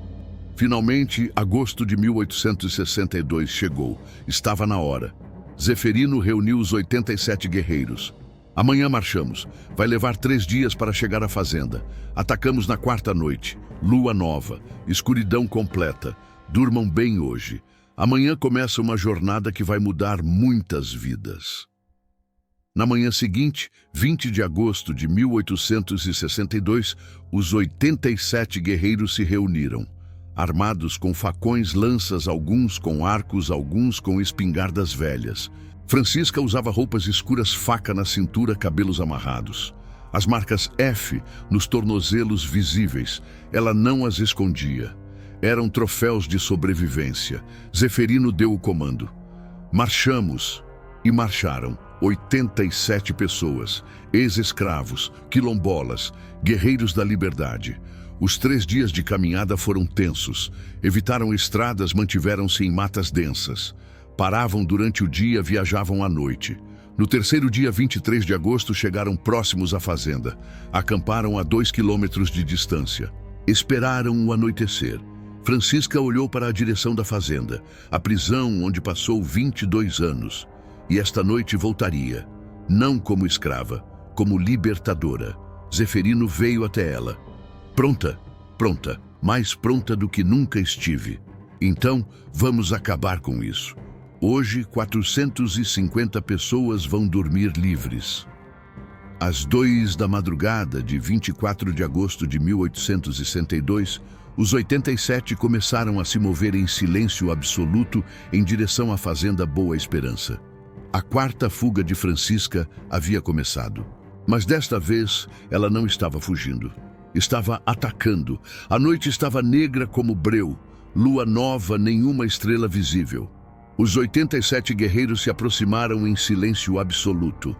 Finalmente, agosto de 1862 chegou. Estava na hora. Zeferino reuniu os 87 guerreiros. Amanhã marchamos. Vai levar 3 dias para chegar à fazenda. Atacamos na 4ª noite. Lua nova. Escuridão completa. Durmam bem hoje. Amanhã começa uma jornada que vai mudar muitas vidas. Na manhã seguinte, 20 de agosto de 1862, os 87 guerreiros se reuniram, armados com facões, lanças, alguns com arcos, alguns com espingardas velhas. Francisca usava roupas escuras, faca na cintura, cabelos amarrados. As marcas F nos tornozelos visíveis, ela não as escondia. Eram troféus de sobrevivência. Zeferino deu o comando. Marchamos. E marcharam 87 pessoas, ex-escravos, quilombolas, guerreiros da liberdade. Os 3 dias de caminhada foram tensos. Evitaram estradas, mantiveram-se em matas densas. Paravam durante o dia, viajavam à noite. No 3º dia, 23 de agosto, chegaram próximos à fazenda. Acamparam a 2 quilômetros de distância. Esperaram o anoitecer. Francisca olhou para a direção da fazenda, a prisão onde passou 22 anos. E esta noite voltaria, não como escrava, como libertadora. Zeferino veio até ela. Pronta, pronta, mais pronta do que nunca estive. Então, vamos acabar com isso. Hoje, 450 pessoas vão dormir livres. Às 2 da madrugada de 24 de agosto de 1862, os 87 começaram a se mover em silêncio absoluto em direção à fazenda Boa Esperança. A 4ª fuga de Francisca havia começado. Mas desta vez, ela não estava fugindo. Estava atacando. A noite estava negra como breu. Lua nova, nenhuma estrela visível. Os 87 guerreiros se aproximaram em silêncio absoluto.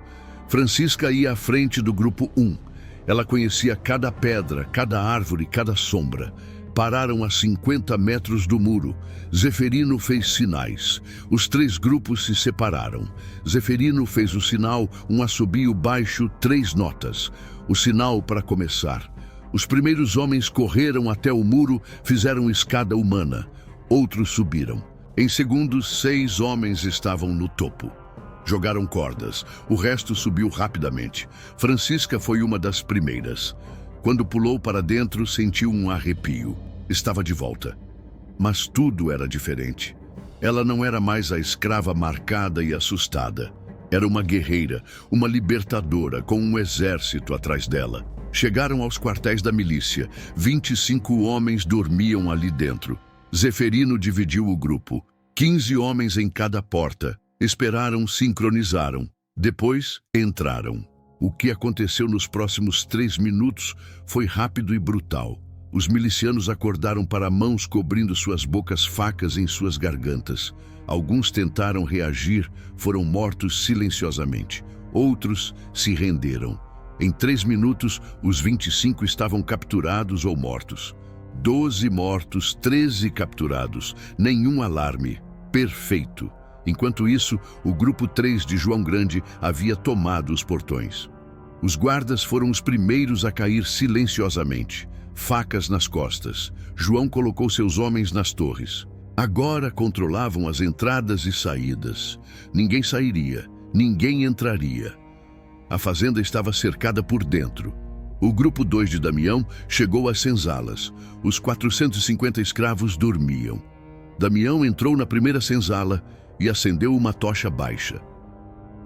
Francisca ia à frente do grupo 1. Ela conhecia cada pedra, cada árvore, cada sombra. Pararam a 50 metros do muro. Zeferino fez sinais. Os 3 grupos se separaram. Zeferino fez o sinal, um assobio baixo, 3 notas. O sinal para começar. Os primeiros homens correram até o muro, fizeram escada humana. Outros subiram. Em segundos, 6 homens estavam no topo. Jogaram cordas. O resto subiu rapidamente. Francisca foi uma das primeiras. Quando pulou para dentro, sentiu um arrepio. Estava de volta. Mas tudo era diferente. Ela não era mais a escrava marcada e assustada. Era uma guerreira, uma libertadora, com um exército atrás dela. Chegaram aos quartéis da milícia. 25 homens dormiam ali dentro. Zeferino dividiu o grupo. 15 homens em cada porta. Esperaram, sincronizaram. Depois, entraram. O que aconteceu nos próximos 3 minutos foi rápido e brutal. Os milicianos acordaram para mãos cobrindo suas bocas, facas em suas gargantas. Alguns tentaram reagir, foram mortos silenciosamente. Outros se renderam. Em 3 minutos, os 25 estavam capturados ou mortos. 12 mortos, 13 capturados. Nenhum alarme. Perfeito. Enquanto isso, o grupo 3 de João Grande havia tomado os portões. Os guardas foram os primeiros a cair silenciosamente. Facas nas costas. João colocou seus homens nas torres. Agora controlavam as entradas e saídas. Ninguém sairia. Ninguém entraria. A fazenda estava cercada por dentro. O grupo 2 de Damião chegou às senzalas. Os 450 escravos dormiam. Damião entrou na primeira senzala e acendeu uma tocha baixa.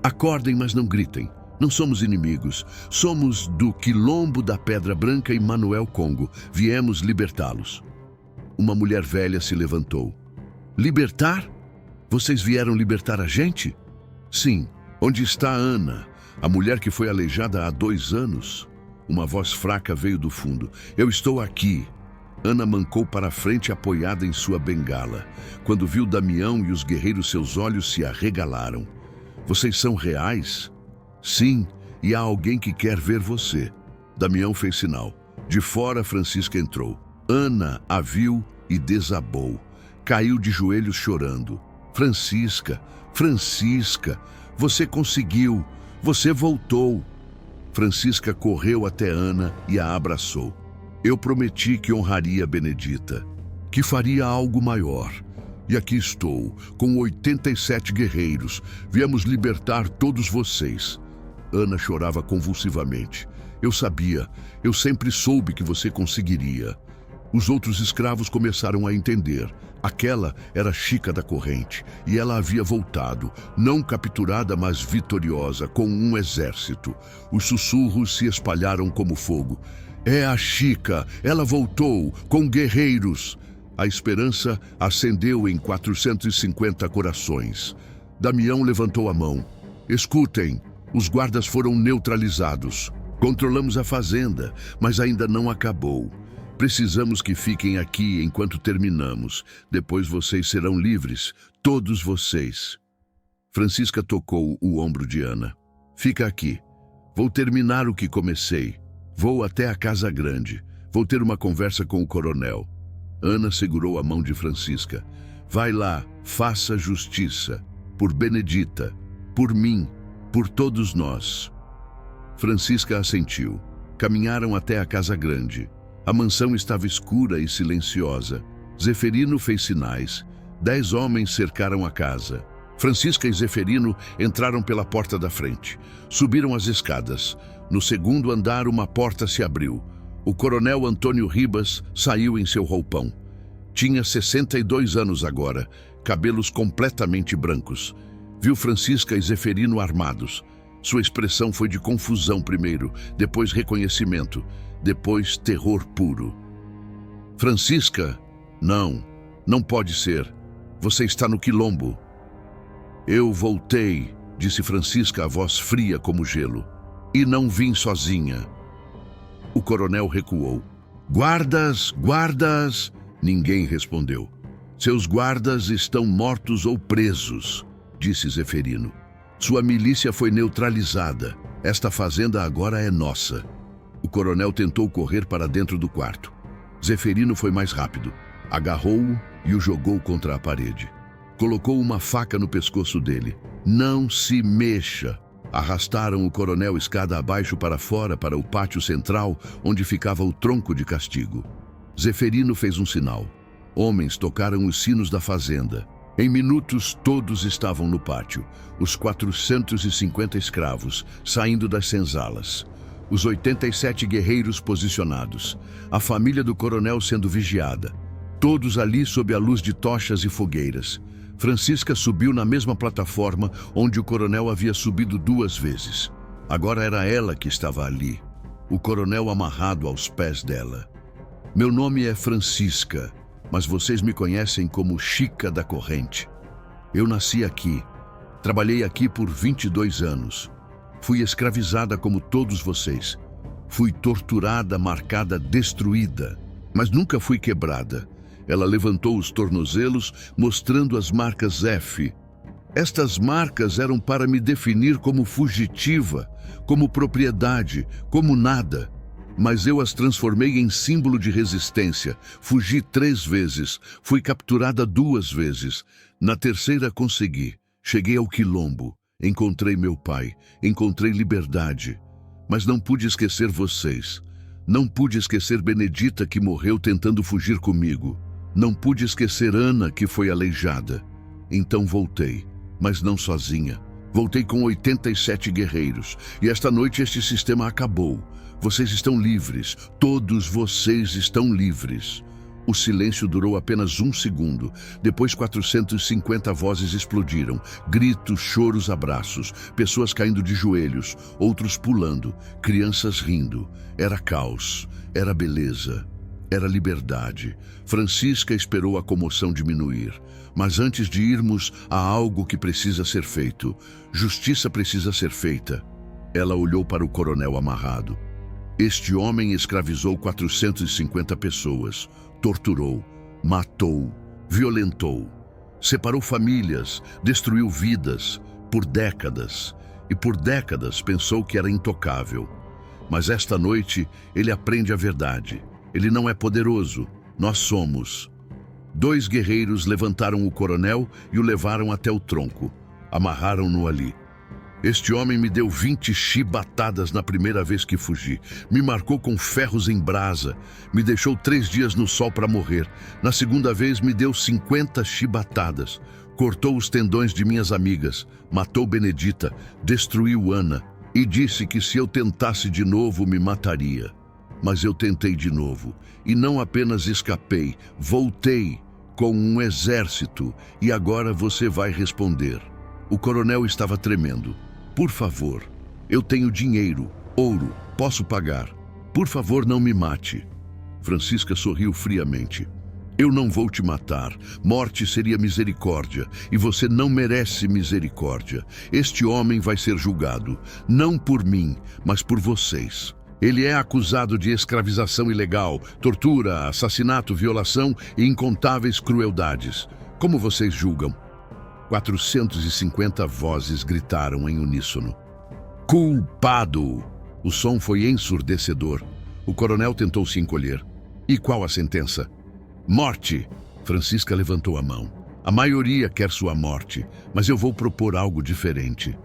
Acordem, mas não gritem. Não somos inimigos. Somos do Quilombo da Pedra Branca e Manuel Congo. Viemos libertá-los. Uma mulher velha se levantou. Libertar? Vocês vieram libertar a gente? Sim. Onde está Ana, a mulher que foi aleijada há 2 anos? Uma voz fraca veio do fundo. Eu estou aqui. Ana mancou para a frente apoiada em sua bengala. Quando viu Damião e os guerreiros, seus olhos se arregalaram. Vocês são reais? Sim, e há alguém que quer ver você. Damião fez sinal. De fora, Francisca entrou. Ana a viu e desabou. Caiu de joelhos chorando. Francisca, Francisca, você conseguiu. Você voltou. Francisca correu até Ana e a abraçou. Eu prometi que honraria Benedita, que faria algo maior. E aqui estou, com 87 guerreiros. Viemos libertar todos vocês. Ana chorava convulsivamente. Eu sabia, eu sempre soube que você conseguiria. Os outros escravos começaram a entender. Aquela era Chica da Corrente, e ela havia voltado, não capturada, mas vitoriosa, com um exército. Os sussurros se espalharam como fogo. É a Chica, ela voltou, com guerreiros. A esperança acendeu em 450 corações. Damião levantou a mão. Escutem, os guardas foram neutralizados. Controlamos a fazenda, mas ainda não acabou. Precisamos que fiquem aqui enquanto terminamos. Depois vocês serão livres, todos vocês. Francisca tocou o ombro de Ana. Fica aqui. Vou terminar o que comecei. Vou até a Casa Grande. Vou ter uma conversa com o coronel. Ana segurou a mão de Francisca. Vai lá, faça justiça. Por Benedita, por mim, por todos nós. Francisca assentiu. Caminharam até a Casa Grande. A mansão estava escura e silenciosa. Zeferino fez sinais. 10 homens cercaram a casa. Francisca e Zeferino entraram pela porta da frente. Subiram as escadas. No segundo andar, uma porta se abriu. O coronel Antônio Ribas saiu em seu roupão. Tinha 62 anos agora, cabelos completamente brancos. Viu Francisca e Zeferino armados. Sua expressão foi de confusão primeiro, depois reconhecimento, depois terror puro. Francisca, não pode ser. Você está no Quilombo. Eu voltei, disse Francisca, a voz fria como gelo. E não vim sozinha. O coronel recuou. Guardas, guardas! Ninguém respondeu. Seus guardas estão mortos ou presos, disse Zeferino. Sua milícia foi neutralizada. Esta fazenda agora é nossa. O coronel tentou correr para dentro do quarto. Zeferino foi mais rápido. Agarrou-o e o jogou contra a parede. Colocou uma faca no pescoço dele. Não se mexa. Arrastaram o coronel escada abaixo para fora, para o pátio central, onde ficava o tronco de castigo. Zeferino fez um sinal. Homens tocaram os sinos da fazenda. Em minutos, todos estavam no pátio. Os 450 escravos, saindo das senzalas. Os 87 guerreiros posicionados. A família do coronel sendo vigiada. Todos ali sob a luz de tochas e fogueiras. Francisca subiu na mesma plataforma onde o coronel havia subido 2 vezes. Agora era ela que estava ali. O coronel amarrado aos pés dela. Meu nome é Francisca, mas vocês me conhecem como Chica da Corrente. Eu nasci aqui. Trabalhei aqui por 22 anos. Fui escravizada como todos vocês. Fui torturada, marcada, destruída. Mas nunca fui quebrada. Ela levantou os tornozelos, mostrando as marcas F. Estas marcas eram para me definir como fugitiva, como propriedade, como nada. Mas eu as transformei em símbolo de resistência. Fugi 3 vezes, fui capturada 2 vezes. Na terceira consegui. Cheguei ao Quilombo. Encontrei meu pai, encontrei liberdade. Mas não pude esquecer vocês. Não pude esquecer Benedita, que morreu tentando fugir comigo. Não pude esquecer Ana, que foi aleijada. Então voltei, mas não sozinha. Voltei com 87 guerreiros, e esta noite este sistema acabou. Vocês estão livres, todos vocês estão livres. O silêncio durou apenas 1 segundo. Depois 450 vozes explodiram. Gritos, choros, abraços. Pessoas caindo de joelhos, outros pulando, crianças rindo. Era caos, era beleza, era liberdade. Francisca esperou a comoção diminuir. Mas antes de irmos, há algo que precisa ser feito. Justiça precisa ser feita. Ela olhou para o coronel amarrado. Este homem escravizou 450 pessoas. Torturou, matou, violentou, separou famílias, destruiu vidas por décadas. E por décadas pensou que era intocável. Mas esta noite ele aprende a verdade. Ele não é poderoso, nós somos. 2 guerreiros levantaram o coronel e o levaram até o tronco. Amarraram-no ali. Este homem me deu 20 chibatadas na primeira vez que fugi. Me marcou com ferros em brasa. Me deixou 3 dias no sol para morrer. Na segunda vez me deu 50 chibatadas. Cortou os tendões de minhas amigas. Matou Benedita. Destruiu Ana. E disse que se eu tentasse de novo me mataria. Mas eu tentei de novo. E não apenas escapei. Voltei com um exército. E agora você vai responder. O coronel estava tremendo. Por favor, eu tenho dinheiro, ouro, posso pagar. Por favor, não me mate. Francisca sorriu friamente. Eu não vou te matar. Morte seria misericórdia, e você não merece misericórdia. Este homem vai ser julgado, não por mim, mas por vocês. Ele é acusado de escravização ilegal, tortura, assassinato, violação e incontáveis crueldades. Como vocês julgam? 450 vozes gritaram em uníssono. Culpado! O som foi ensurdecedor. O coronel tentou se encolher. E qual a sentença? Morte! Francisca levantou a mão. A maioria quer sua morte, mas eu vou propor algo diferente.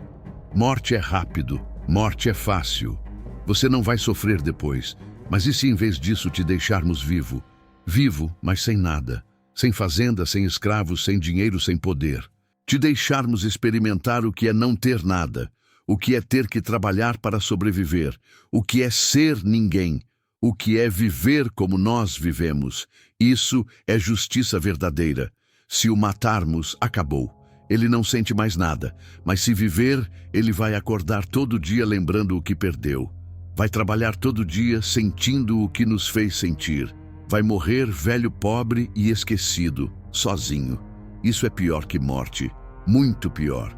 Morte é rápido, morte é fácil. Você não vai sofrer depois, mas e se em vez disso te deixarmos vivo? Vivo, mas sem nada. Sem fazenda, sem escravos, sem dinheiro, sem poder. Te deixarmos experimentar o que é não ter nada, o que é ter que trabalhar para sobreviver, o que é ser ninguém, o que é viver como nós vivemos. Isso é justiça verdadeira. Se o matarmos, acabou. Ele não sente mais nada, mas se viver, ele vai acordar todo dia lembrando o que perdeu. Vai trabalhar todo dia sentindo o que nos fez sentir. Vai morrer velho, pobre e esquecido, sozinho. Isso é pior que morte, muito pior.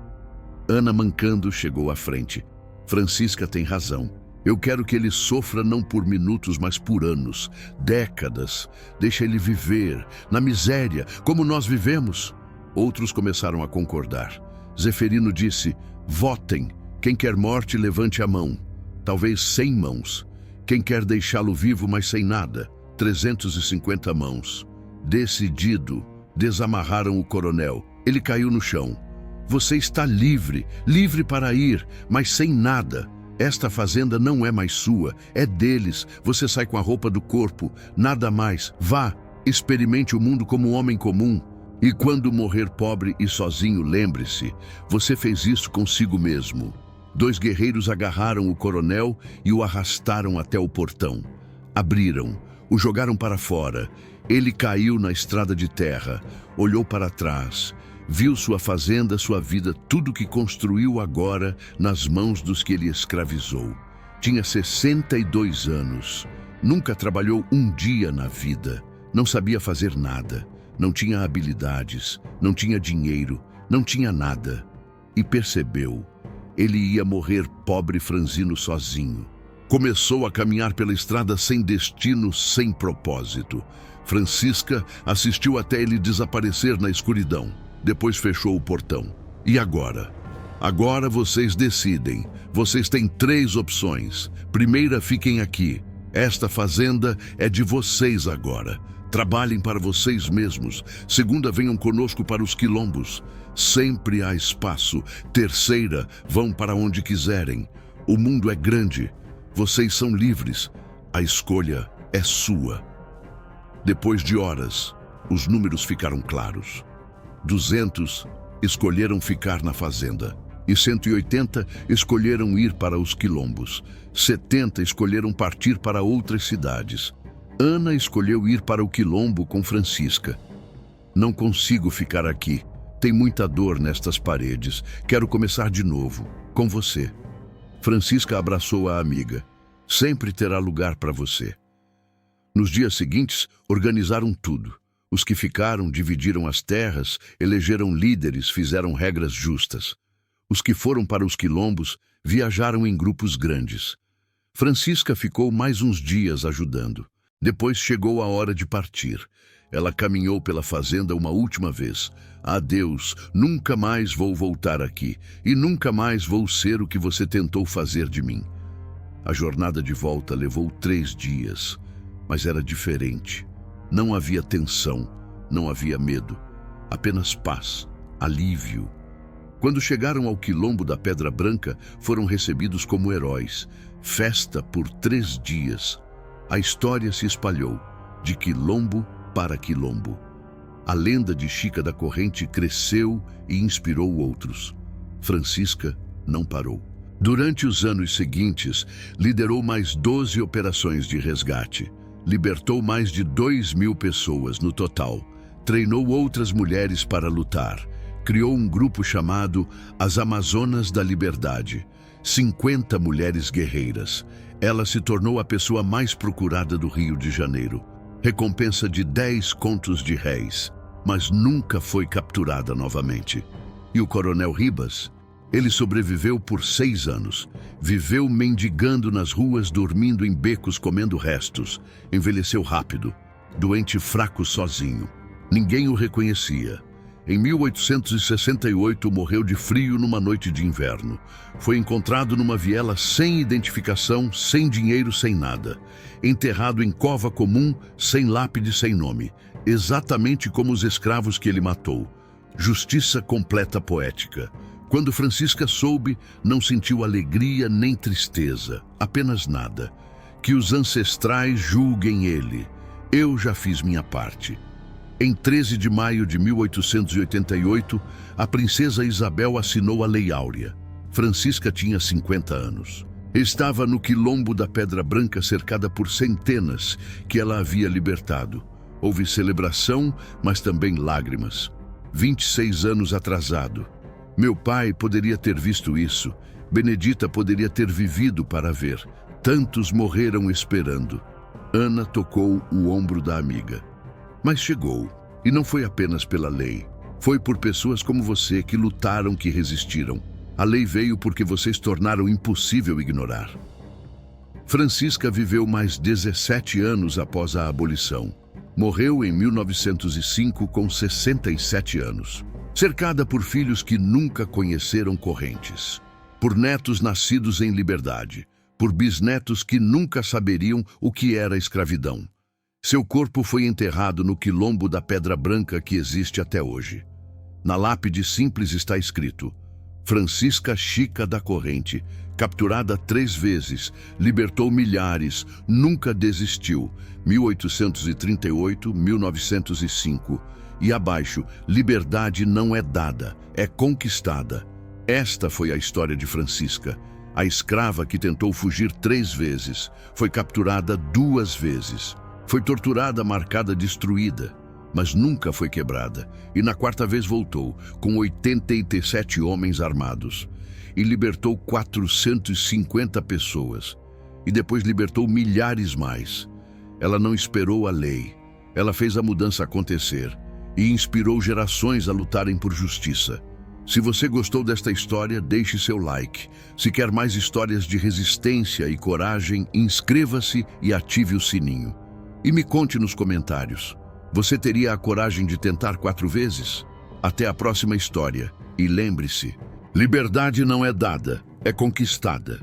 Ana, mancando, chegou à frente. Francisca tem razão. Eu quero que ele sofra não por minutos, mas por anos, décadas. Deixa ele viver, na miséria, como nós vivemos. Outros começaram a concordar. Zeferino disse, votem. Quem quer morte, levante a mão. Talvez 100 mãos. Quem quer deixá-lo vivo, mas sem nada. 350 mãos. Decidido. Desamarraram o coronel. Ele caiu no chão. Você está livre, livre para ir, mas sem nada. Esta fazenda não é mais sua, é deles. Você sai com a roupa do corpo, nada mais. Vá, experimente o mundo como um homem comum. E quando morrer pobre e sozinho, lembre-se, você fez isso consigo mesmo. 2 guerreiros agarraram o coronel e o arrastaram até o portão. Abriram, o jogaram para fora. Ele caiu na estrada de terra, olhou para trás, viu sua fazenda, sua vida, tudo que construiu agora nas mãos dos que ele escravizou. Tinha 62 anos, nunca trabalhou um dia na vida, não sabia fazer nada, não tinha habilidades, não tinha dinheiro, não tinha nada. E percebeu, ele ia morrer pobre, franzino, sozinho. Começou a caminhar pela estrada sem destino, sem propósito. Francisca assistiu até ele desaparecer na escuridão. Depois fechou o portão. E agora? Agora vocês decidem. Vocês têm 3 opções. Primeira, fiquem aqui. Esta fazenda é de vocês agora. Trabalhem para vocês mesmos. Segunda, venham conosco para os quilombos. Sempre há espaço. Terceira, vão para onde quiserem. O mundo é grande. Vocês são livres. A escolha é sua. Depois de horas, os números ficaram claros. 200 escolheram ficar na fazenda e 180 escolheram ir para os quilombos. 70 escolheram partir para outras cidades. Ana escolheu ir para o quilombo com Francisca. Não consigo ficar aqui. Tem muita dor nestas paredes. Quero começar de novo, com você. Francisca abraçou a amiga. Sempre terá lugar para você. Nos dias seguintes, organizaram tudo. Os que ficaram dividiram as terras, elegeram líderes, fizeram regras justas. Os que foram para os quilombos viajaram em grupos grandes. Francisca ficou mais uns dias ajudando. Depois chegou a hora de partir. Ela caminhou pela fazenda uma última vez. Adeus, nunca mais vou voltar aqui e nunca mais vou ser o que você tentou fazer de mim. A jornada de volta levou 3 dias, mas era diferente. Não havia tensão, não havia medo, apenas paz, alívio. Quando chegaram ao quilombo da Pedra Branca, foram recebidos como heróis. Festa por 3 dias. A história se espalhou, de quilombo para quilombo. A lenda de Chica da Corrente cresceu e inspirou outros. Francisca não parou. Durante os anos seguintes, liderou mais 12 operações de resgate. Libertou mais de 2.000 pessoas no total. Treinou outras mulheres para lutar. Criou um grupo chamado As Amazonas da Liberdade. 50 mulheres guerreiras. Ela se tornou a pessoa mais procurada do Rio de Janeiro. Recompensa de 10 contos de réis, mas nunca foi capturada novamente. E o Coronel Ribas? Ele sobreviveu por 6 anos. Viveu mendigando nas ruas, dormindo em becos, comendo restos. Envelheceu rápido, doente e fraco sozinho. Ninguém o reconhecia. Em 1868, morreu de frio numa noite de inverno. Foi encontrado numa viela sem identificação, sem dinheiro, sem nada. Enterrado em cova comum, sem lápide, sem nome. Exatamente como os escravos que ele matou. Justiça completa poética. Quando Francisca soube, não sentiu alegria nem tristeza, apenas nada. Que os ancestrais julguem ele. Eu já fiz minha parte. Em 13 de maio de 1888, a princesa Isabel assinou a Lei Áurea. Francisca tinha 50 anos. Estava no quilombo da Pedra Branca, cercada por centenas que ela havia libertado. Houve celebração, mas também lágrimas. 26 anos atrasado. Meu pai poderia ter visto isso. Benedita poderia ter vivido para ver. Tantos morreram esperando. Ana tocou o ombro da amiga. Mas chegou, e não foi apenas pela lei. Foi por pessoas como você que lutaram, que resistiram. A lei veio porque vocês tornaram impossível ignorar. Francisca viveu mais 17 anos após a abolição. Morreu em 1905 com 67 anos. Cercada por filhos que nunca conheceram correntes. Por netos nascidos em liberdade. Por bisnetos que nunca saberiam o que era escravidão. Seu corpo foi enterrado no quilombo da Pedra Branca que existe até hoje. Na lápide simples está escrito: Francisca Chica da Corrente, capturada 3 vezes, libertou milhares, nunca desistiu, 1838, 1905. E abaixo, liberdade não é dada, é conquistada. Esta foi a história de Francisca, a escrava que tentou fugir 3 vezes, foi capturada 2 vezes. Foi torturada, marcada, destruída, mas nunca foi quebrada. E na 4ª vez voltou, com 87 homens armados. E libertou 450 pessoas. E depois libertou milhares mais. Ela não esperou a lei. Ela fez a mudança acontecer. E inspirou gerações a lutarem por justiça. Se você gostou desta história, deixe seu like. Se quer mais histórias de resistência e coragem, inscreva-se e ative o sininho. E me conte nos comentários, você teria a coragem de tentar 4 vezes? Até a próxima história. E lembre-se, liberdade não é dada, é conquistada.